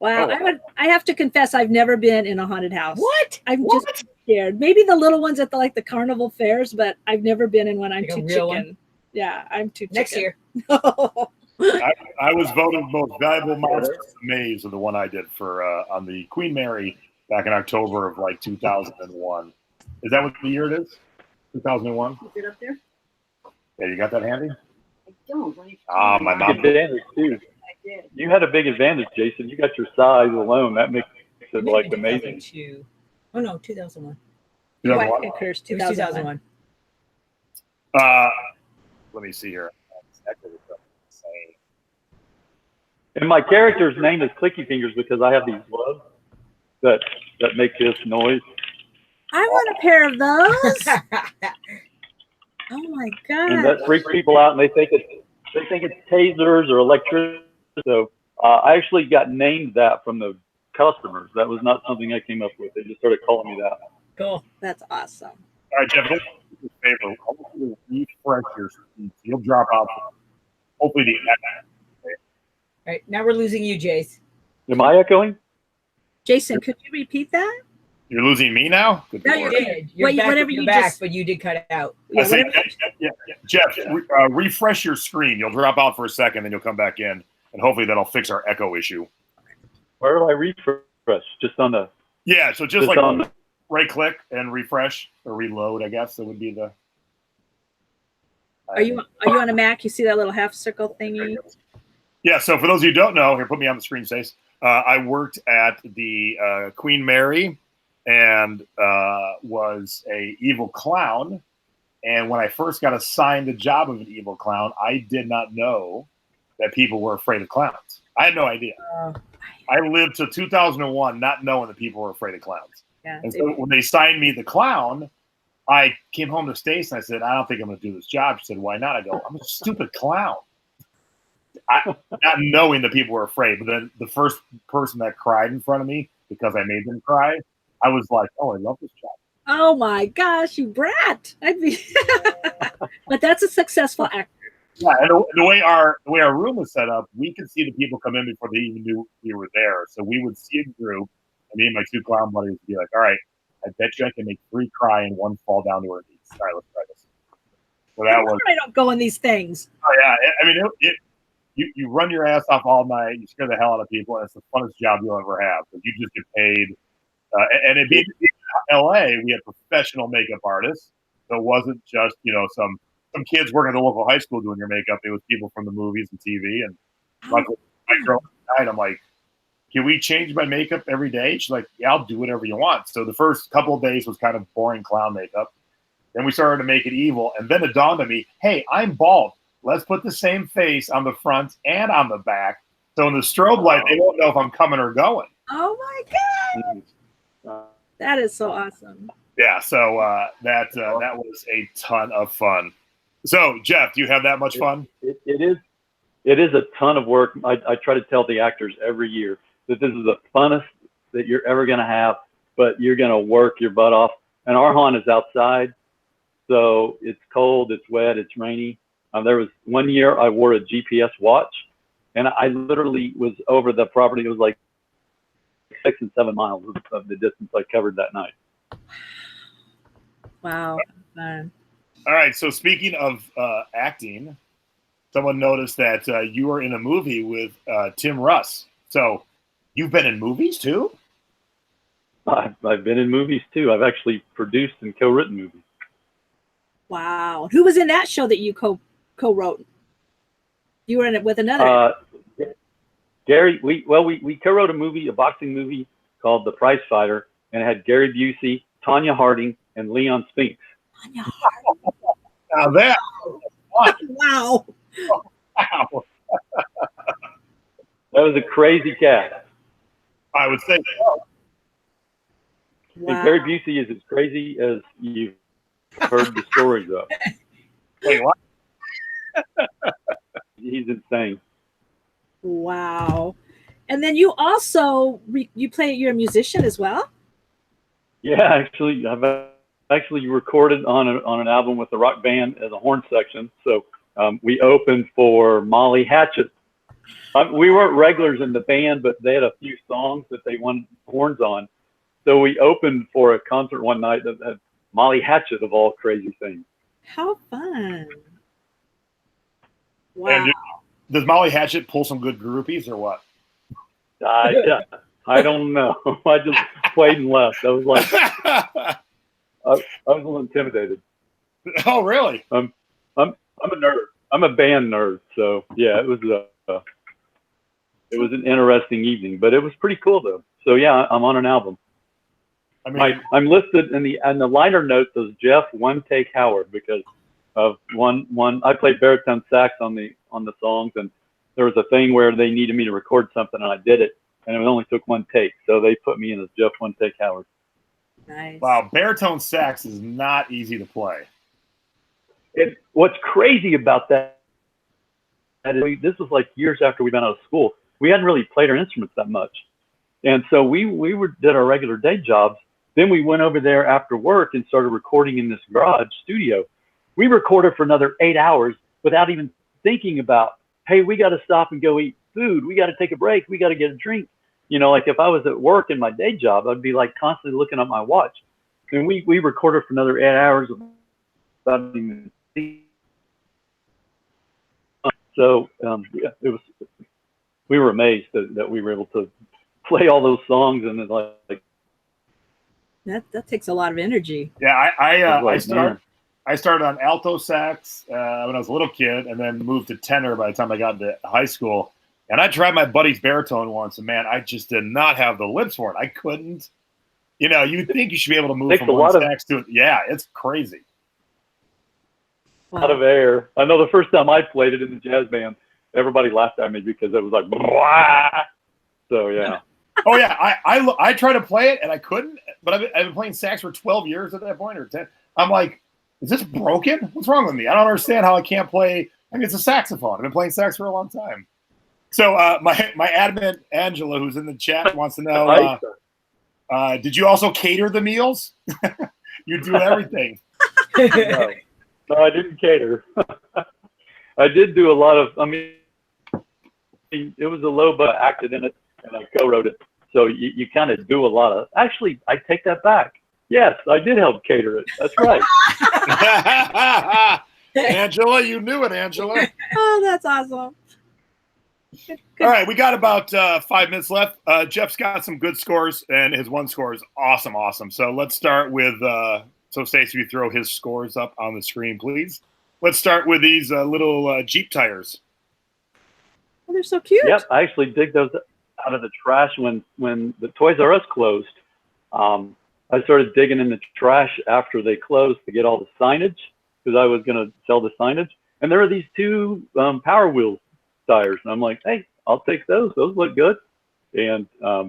Wow, I have to confess, I've never been in a haunted house. What? I'm just scared. Maybe the little ones at the carnival fairs, but I've never been in one. I'm too chicken. One? Yeah, I'm too chicken. Next year. I was voted most valuable monster maze of the one I did for on the Queen Mary back in October of 2001. Is that what the year it is? 2001. Is it up there? Yeah, you got that handy? I don't. My mom. Advantage too. I did. You had a big advantage, Jason. You got your size alone. That makes it amazing. 2002. Oh no, 2001. Wife 2001? and Curse, It was 2001. 2001. Let me see here. And my character's name is Clicky Fingers because I have these gloves that make this noise. I want a pair of those. Oh my And god. that freaks people out, and they think it's tasers or electricity. So I actually got named that from the customers. That was not something I came up with. They just started calling me that. Cool. That's awesome. All right, Jeff, do me a favor. I want you to refresh your screen. You'll drop out. Hopefully the All right, now we're losing you, Jace. Am I echoing? Jason, could you repeat that? You're losing me now? Good No, Lord. You did. You're back, whatever you're you back, just- but you did cut it out. I say, whatever- Jeff, refresh your screen. You'll drop out for a second, then you'll come back in, and hopefully that'll fix our echo issue. Where do I refresh? Just on the. Yeah, so just on the, right click and refresh or reload, I guess that would be the. Are you on a Mac? You see that little half circle thingy? Yeah, so for those of you who don't know, here, put me on the screen, Stace. I worked at the Queen Mary and was a evil clown. And when I first got assigned the job of an evil clown, I did not know that people were afraid of clowns. I had no idea. I lived till 2001 not knowing that people were afraid of clowns. Yeah. And so when they signed me the clown, I came home to Stace and I said, I don't think I'm going to do this job. She said, why not? I go, I'm a stupid clown. Not knowing that people were afraid. But then the first person that cried in front of me because I made them cry, I was like, oh, I love this job. Oh my gosh, you brat! I'd be. But that's a successful actor. Yeah, and the way our room was set up, we could see the people come in before they even knew we were there. So we would see a group, and me and my two clown buddies would be like, all right, I bet you I can make 3 cry and 1 fall down to her knees. All right, let's try this. So that was. I don't go in these things. Oh yeah, I mean, you run your ass off all night, you scare the hell out of people, and it's the funnest job you'll ever have because you just get paid. And it being in LA, we had professional makeup artists, so it wasn't just some kids working at the local high school doing your makeup. It was people from the movies and TV. And luckily, my girl tonight, I'm like, can we change my makeup every day? She's like, yeah, I'll do whatever you want. So the first couple of days was kind of boring clown makeup. Then we started to make it evil. And then it dawned on me, hey, I'm bald. Let's put the same face on the front and on the back. So in the strobe light, they won't know if I'm coming or going. Oh my god, that is so awesome. Yeah, so that was a ton of fun. So Jeff, do you have that much fun? It it is a ton of work. I try to tell the actors every year that this is the funnest that you're ever going to have, but you're going to work your butt off. And our haunt is outside, so it's cold, it's wet, it's rainy. There was one year I wore a GPS watch, and I literally was over the property. It was like 6 and 7 miles of the distance I covered that night. Wow. Fun. All right. So speaking of acting, someone noticed that you were in a movie with Tim Russ. So you've been in movies too? I've been in movies too. I've actually produced and co-written movies. Wow. Who was in that show that you co-wrote? You were in it with another. Gary, we co-wrote a boxing movie called The Prize Fighter, and it had Gary Busey, Tanya Harding, and Leon Spinks. Tanya Harding. Now that. Wow. Wow. That was a crazy cast. I would say that. Wow. And Gary Busey is as crazy as you've heard the stories of. Wait, what? He's insane. Wow. And then you also you're a musician as well? Yeah, actually, I've actually recorded on an album with a rock band as a horn section. So we opened for Molly Hatchet. We weren't regulars in the band, but they had a few songs that they wanted horns on. So we opened for a concert one night that had Molly Hatchet, of all crazy things. How fun. Wow. And does Molly Hatchet pull some good groupies or what? Yeah, I don't know. I just played and left. I was like, I was a little intimidated. Oh, really? I'm a nerd. I'm a band nerd. So yeah, it was an interesting evening, but it was pretty cool though. So yeah, I'm on an album. I mean, I'm listed in the liner notes as Jeff One Take Howard because of one. I played baritone sax on the songs, and there was a thing where they needed me to record something, and I did it, and it only took one take, so they put me in as Jeff One Take Howard. Nice. wow, baritone sax is not easy to play. What's crazy about that is this was like years after we'd been out of school. We hadn't really played our instruments that much, and so we did our regular day jobs. Then we went over there after work and started recording in this garage studio. We recorded for another 8 hours without even thinking about, hey, we got to stop and go eat food. We got to take a break. We got to get a drink. You know, like if I was at work in my day job, I'd be like constantly looking at my watch. And we recorded for another 8 hours without even thinking. So yeah, we were amazed that we were able to play all those songs and then like. That takes a lot of energy. Yeah, I started on alto sax when I was a little kid, and then moved to tenor by the time I got into high school. And I tried my buddy's baritone once, and man, I just did not have the lips for it. I couldn't. You know, you'd think you should be able to move from one sax to it. Yeah, it's crazy. Wow. Out of air. I know the first time I played it in the jazz band, everybody laughed at me because it was like, blah. So yeah. Oh yeah, I tried to play it and I couldn't. But I've been playing sax for 12 years at that point, or 10. I'm like, is this broken? What's wrong with me? I don't understand how I can't play. I mean, it's a saxophone. I've been playing sax for a long time. So my admin Angela, who's in the chat, wants to know: did you also cater the meals? You do everything. No, I didn't cater. I did do a lot of. I mean, it was a low, but I acted in it and I co-wrote it. So you kind of do a lot of. Actually, I take that back. Yes, I did help cater it. That's right. Angela, you knew it, Angela. Oh, that's awesome. All right, we got about 5 minutes left. Jeff's got some good scores, and his one score is awesome. So let's start with. So Stacey, you throw his scores up on the screen, please. Let's start with these little Jeep tires. Oh, they're so cute. Yep, I actually dig those out of the trash when the Toys R Us closed. I started digging in the trash after they closed to get all the signage because I was going to sell the signage. And there were these two Power Wheels tires. And I'm like, hey, I'll take those. Those look good. And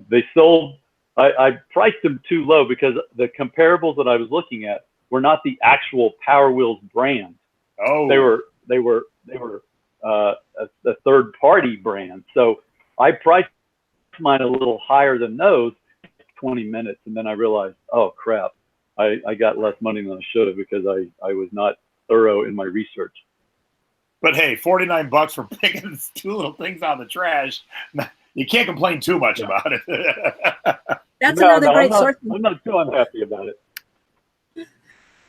they sold. I priced them too low because the comparables that I was looking at were not the actual Power Wheels brand. Oh, They were a third-party brand. So I priced mine a little higher than those, 20 minutes, and then I realized, oh crap, I got less money than I should have because I was not thorough in my research. But hey, $49 for picking 2 little things out of the trash. You can't complain too much about it. That's another great source. I'm not too unhappy about it.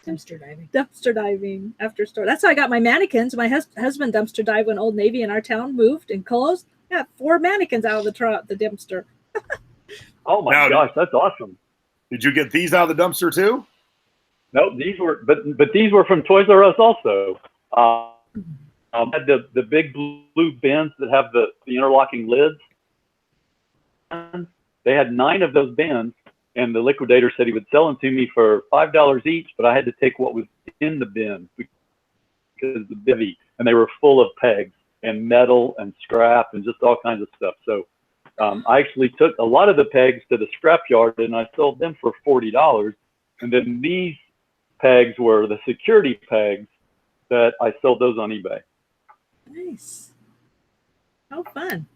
Dumpster diving. Dumpster diving after store. That's how I got my mannequins. My husband dumpster dived when Old Navy in our town moved and closed. I got 4 mannequins out of the dumpster. Oh my gosh, that's awesome. Did you get these out of the dumpster too? No, these were, but these were from Toys R Us also. Had the big blue bins that have the interlocking lids. They had 9 of those bins, and the liquidator said he would sell them to me for $5 each, but I had to take what was in the bin because the bivvy, and they were full of pegs and metal and scrap and just all kinds of stuff. So I actually took a lot of the pegs to the scrapyard and I sold them for $40. And then these pegs were the security pegs that I sold those on eBay. Nice. How fun.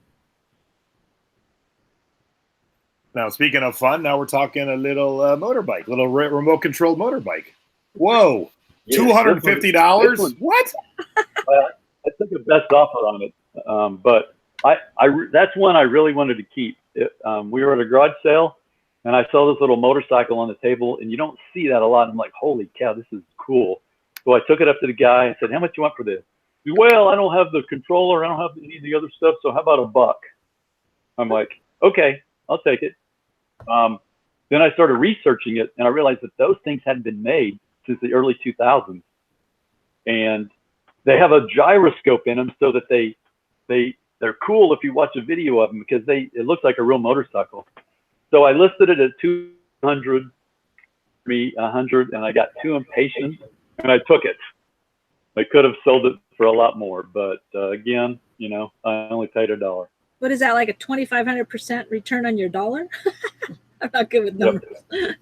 Now, speaking of fun, now we're talking a little motorbike, little remote controlled motorbike. Whoa, yeah, $250? What? I took the best offer on it, but that's one I really wanted to keep. We were at a garage sale, and I saw this little motorcycle on the table, and you don't see that a lot. I'm like, holy cow, this is cool. So I took it up to the guy and said, how much you want for this? He said, well, I don't have the controller, I don't have any of the other stuff, so how about $1? I'm like, okay, I'll take it. Then I started researching it, and I realized that those things hadn't been made since the early 2000s. And they have a gyroscope in them so that they're cool if you watch a video of them because it looks like a real motorcycle. So I listed it at 200, 100, and I got too impatient and I took it. I could have sold it for a lot more, but again, you know, I only paid $1. What is that, like a 2,500% return on your dollar? I'm not good with numbers. Yep.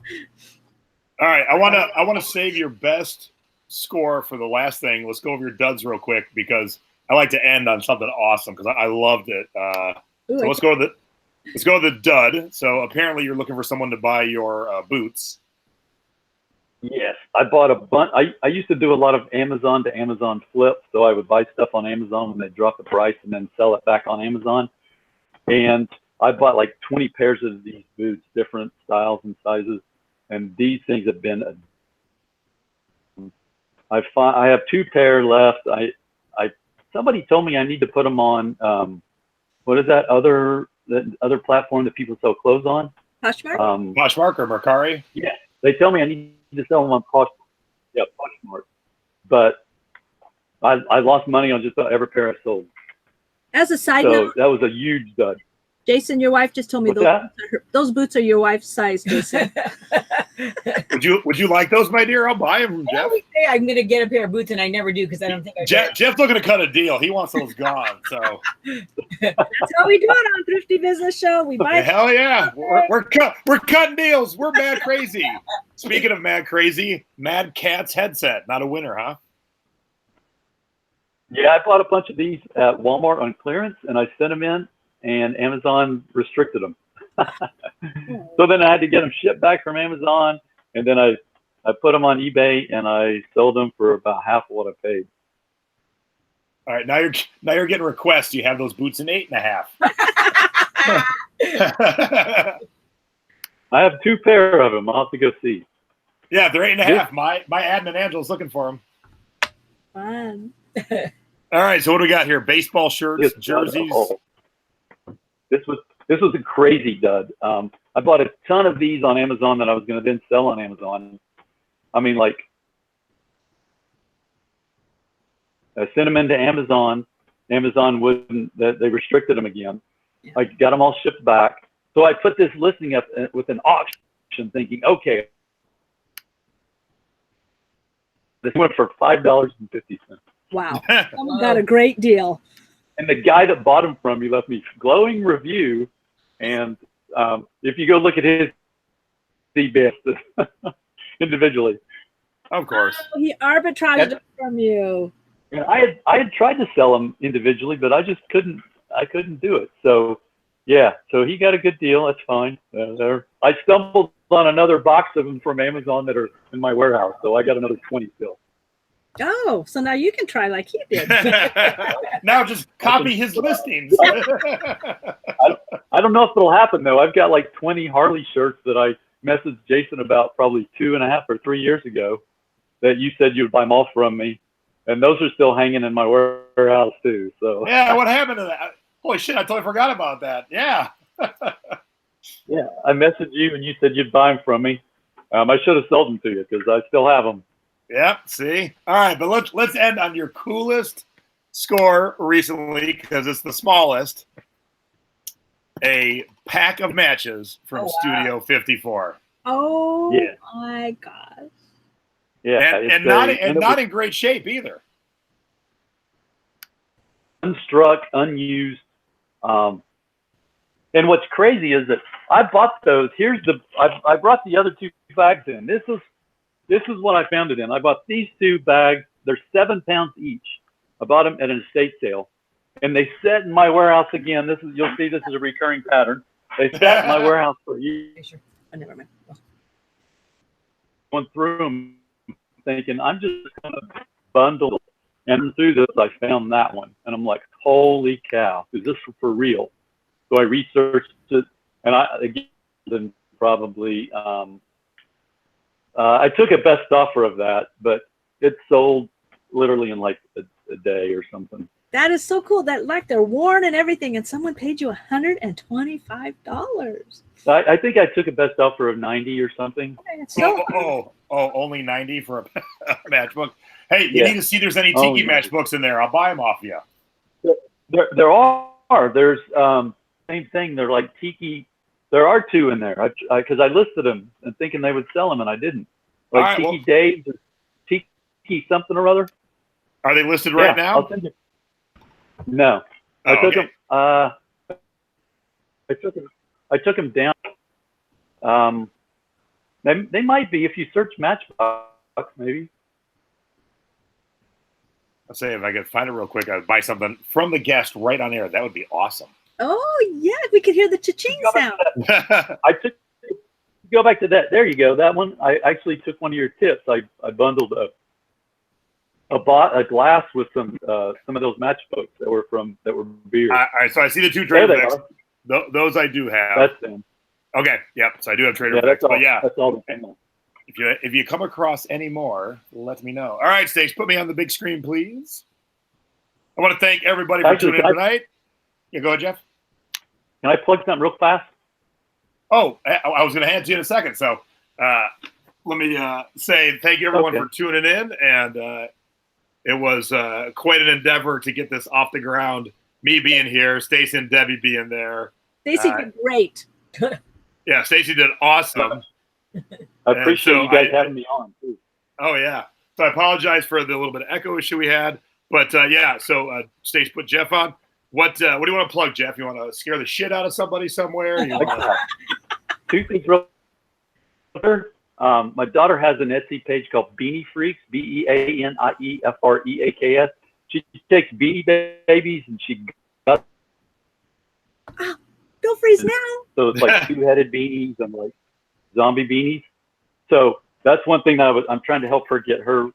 All right, I want to save your best score for the last thing. Let's go over your duds real quick because I like to end on something awesome because I loved it. So let's go with the dud. So apparently you're looking for someone to buy your boots. Yes, I bought a bunch. I used to do a lot of Amazon to Amazon flip, so I would buy stuff on Amazon when they drop the price and then sell it back on Amazon. And I bought like 20 pairs of these boots, different styles and sizes, and these things have been. I have 2 pair left. Somebody told me I need to put them on. What is that other platform that people sell clothes on? Poshmark. Poshmark or Mercari. Yeah, they tell me I need to sell them on Poshmark. Yeah, Poshmark. But I lost money on just about every pair I sold. As a side note, that was a huge dud. Jason, your wife just told me those boots are your wife's size, Jason. Would you like those, my dear? I'll buy them from Jeff. I'm going to get a pair of boots, and I never do because I don't think I do. Jeff's looking to cut a deal. He wants those gone. So that's how we do it on Thrifty Business Show. We buy. Hell yeah, we're cutting deals. We're mad crazy. Speaking of mad crazy, Mad Catz headset, not a winner, huh? Yeah, I bought a bunch of these at Walmart on clearance, and I sent them in, and Amazon restricted them. So then I had to get them shipped back from Amazon, and then I put them on eBay, and I sold them for about half of what I paid. All right, now you're getting requests. You have those boots in 8.5. I have 2 pair of them. I'll have to go see. Yeah, they're 8.5. My admin Angela's looking for them. Fun. All right, so what do we got here? Baseball shirts, jerseys. This was a crazy dud. I bought a ton of these on Amazon that I was going to then sell on Amazon. I mean, like, I sent them into Amazon. Amazon wouldn't. They restricted them again. Yeah. I got them all shipped back. So I put this listing up with an auction, thinking, okay, this went for $5.50. Wow, someone got a great deal. And the guy that bought them from me left me a glowing review. And if you go look at his best individually. Of course. Oh, he arbitraged it from you. And I had tried to sell them individually, but I just couldn't do it. So yeah, so he got a good deal. That's fine. I stumbled on another box of them from Amazon that are in my warehouse, so I got another 20 still. Oh, so now you can try like he did. Now just copy his listings. I don't know if it'll happen though. I've got like 20 Harley shirts that I messaged Jason about probably 2.5 or 3 years ago that you said you would buy them all from me, and those are still hanging in my warehouse too. So yeah, what happened to that? Holy shit, I totally forgot about that. Yeah. yeah, I messaged you and you said you'd buy them from me. I should have sold them to you because I still have them. Yep. See. All right, but let's end on your coolest score recently because it's the smallest. A pack of matches from Studio 54. Oh yeah. My gosh. Yeah, and not in great shape either. Unstruck, unused. And what's crazy is that I bought those. I brought the other 2 bags in. This is what I found it in. I bought these 2 bags. They're 7 pounds each. I bought them at an estate sale, and they sat in my warehouse again. You'll see this is a recurring pattern. They sat in my warehouse for years. Oh, never mind. Went through them, thinking I'm just gonna bundle. And through this, I found that one, and I'm like, holy cow, is this for real? So I researched it, and then probably I took a best offer of that, but it sold literally in like a day or something. That is so cool. That like they're worn and everything, and someone paid you $125. I think I took a best offer of 90 or something. Only 90 for a matchbook. Hey, you need to see if there's any Tiki matchbooks in there. I'll buy them off you. There are. There's same thing. They're like Tiki. There are 2 in there because I listed them and thinking they would sell them, and I didn't. Like right, Tiki Days or Tiki something or other. Are they listed right now? I'll send you. No, I took them. I took them down. They might be if you search Matchbox, maybe. I'll say if I could find it real quick, I'd buy something from the guest right on air. That would be awesome. Oh yeah, we could hear the cha-ching sound. Go back to that. There you go. That one. I actually took one of your tips. I bundled a glass with some of those matchbooks that were beer. All right, so I see the 2 Trader Vicks. Those I do have. That's them. Okay, yep. So I do have Trader Vicks. But yeah, that's all. If you come across any more, let me know. All right, Stace, put me on the big screen, please. I want to thank everybody for tuning in tonight. Yeah, go ahead, Jeff. Can I plug something real fast? Oh, I was going to hand it to you in a second. So let me say thank you, everyone, for tuning in. And it was quite an endeavor to get this off the ground. Me being here, Stacey and Debbie being there. Stacey did great. Yeah, Stacey did awesome. I appreciate you guys having me on, too. Oh, yeah. So I apologize for the little bit of echo issue we had. But, yeah, so Stacey put Jeff on. What do you want to plug, Jeff? You want to scare the shit out of somebody somewhere? You wanna... 2 things real quick. My daughter has an Etsy page called Beanie Freaks, BeanieFreaks. She takes Beanie Babies and she got. Go freeze now. So it's like 2-headed beanies and like zombie beanies. So that's one thing that I'm trying to help her get her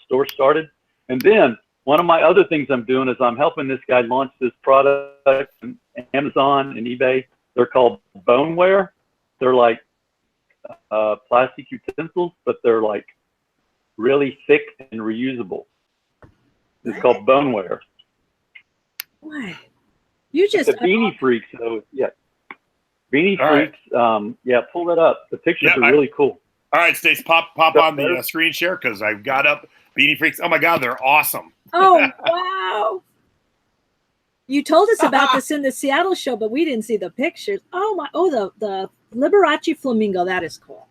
store started. And then one of my other things I'm doing is I'm helping this guy launch this product on Amazon and eBay. They're called boneware. They're like plastic utensils, but they're like really thick and reusable. It's called boneware. What? You just the Beanie Freaks, so yeah. Beanie Freaks, yeah, pull that up. The pictures are really cool. All right, Stace, pop on the screen share because I've got up Beanie Freaks. Oh my God, they're awesome. Oh wow! You told us about this in the Seattle show, but we didn't see the pictures. Oh my! Oh, the Liberace flamingo. That is cool.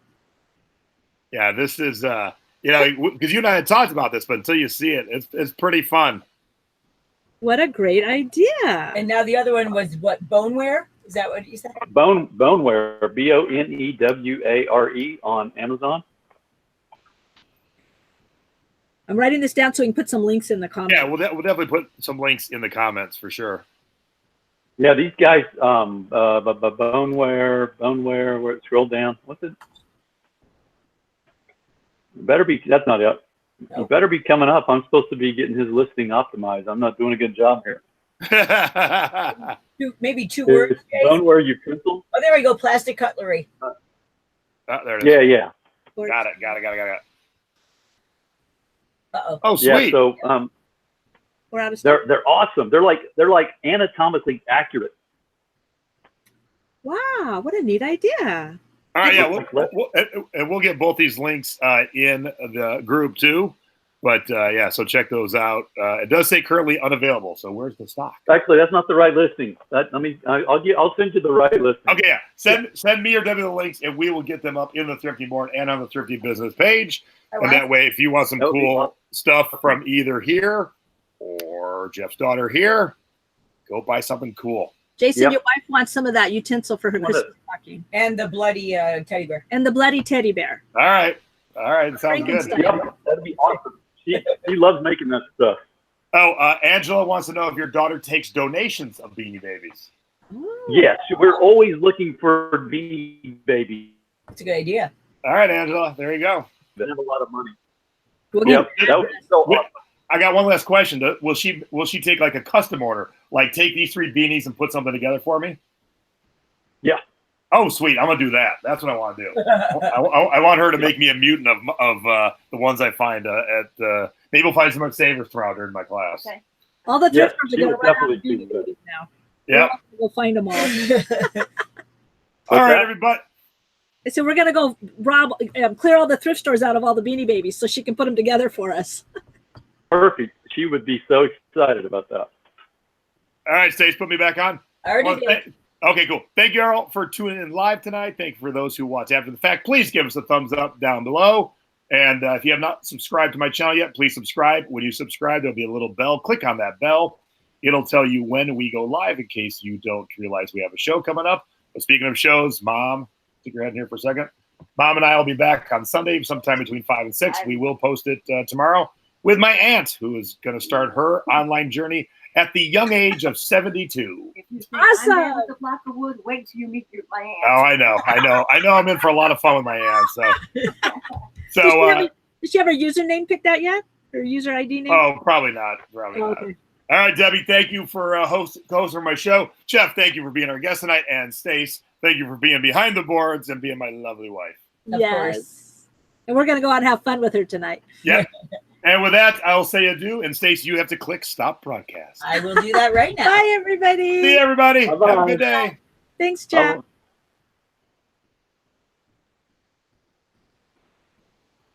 Yeah, this is because you and I had talked about this, but until you see it, it's pretty fun. What a great idea! And now the other one was what? Boneware? Is that what you said? Boneware, BONEWARE on Amazon. I'm writing this down so we can put some links in the comments. Yeah, we'll definitely put some links in the comments for sure. Yeah, these guys, boneware, where it scroll down. What's it? Better be, that's not it. You better be coming up. I'm supposed to be getting his listing optimized. I'm not doing a good job here. Maybe two words. It's boneware utensil. Oh, there we go. Plastic cutlery. There it is. Yeah. Got it. Uh-oh. Oh, sweet. Yeah, so We're out of stuff. they're awesome. They're like anatomically accurate. Wow, what a neat idea. All right, yeah, we'll get both these links in the group too. But yeah, so check those out. It does say currently unavailable. So where's the stock? Actually, that's not the right listing. I'll send you the right listing. Okay, yeah. Send me or Debbie the links, and we will get them up in the Thrifty board and on the Thrifty business page. And that way, if you want some cool stuff from either here or Jeff's daughter here, go buy something cool. Jason, your wife wants some of that utensil for her Christmas stocking. And the bloody teddy bear. And the bloody teddy bear. All right. Sounds good. Yep, that'd be awesome. She loves making that stuff. Oh, Angela wants to know if your daughter takes donations of Beanie Babies. Oh. Yes, we're always looking for Beanie Babies. That's a good idea. All right, Angela. There you go. They have a lot of money. We'll That would be so awesome. I got one last question. Will she take like a custom order? Like take these 3 beanies and put something together for me? Yeah. Oh, sweet. I'm going to do that. That's what I want to do. I want her to make me a mutant of the ones I find at maybe we'll find some at Savers throughout during my class. Okay. All the thrift stores are she going to would run out of definitely do Beanie that. Babies now. Yeah. We'll find them all. All right, everybody. So we're going to go clear all the thrift stores out of all the Beanie Babies so she can put them together for us. Perfect. She would be so excited about that. All right, Stace, put me back on. I already did. Okay, cool. Thank you all for tuning in live tonight. Thank you for those who watch after the fact. Please give us a thumbs up down below. And if you have not subscribed to my channel yet, please subscribe. When you subscribe, there'll be a little bell. Click on that bell. It'll tell you when we go live in case you don't realize we have a show coming up. But speaking of shows, Mom, stick your head in here for a second. Mom and I will be back on Sunday sometime between 5 and 6. We will post it tomorrow with my aunt, who is going to start her online journey at the young age of 72. If you think Awesome. I'm there with the block of wood, wait till you meet my aunt. Oh, I know. I'm in for a lot of fun with my aunt. So, Does she have her username picked out yet? Her user ID name? oh, probably not. Probably not. Okay. All right, Debbie, thank you for hosting my show. Jeff, thank you for being our guest tonight. And Stace, thank you for being behind the boards and being my lovely wife. Of course. And we're going to go out and have fun with her tonight. Yep. And with that, I'll say adieu. And Stace, you have to click stop broadcast. I will do that right now. Bye, everybody. See you, everybody. Bye-bye. Have a good day. Thanks, Jeff.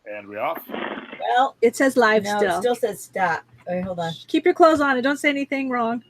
And we off. Well, It says live no, still. it still says stop. All right, hold on. Keep your clothes on and don't say anything wrong.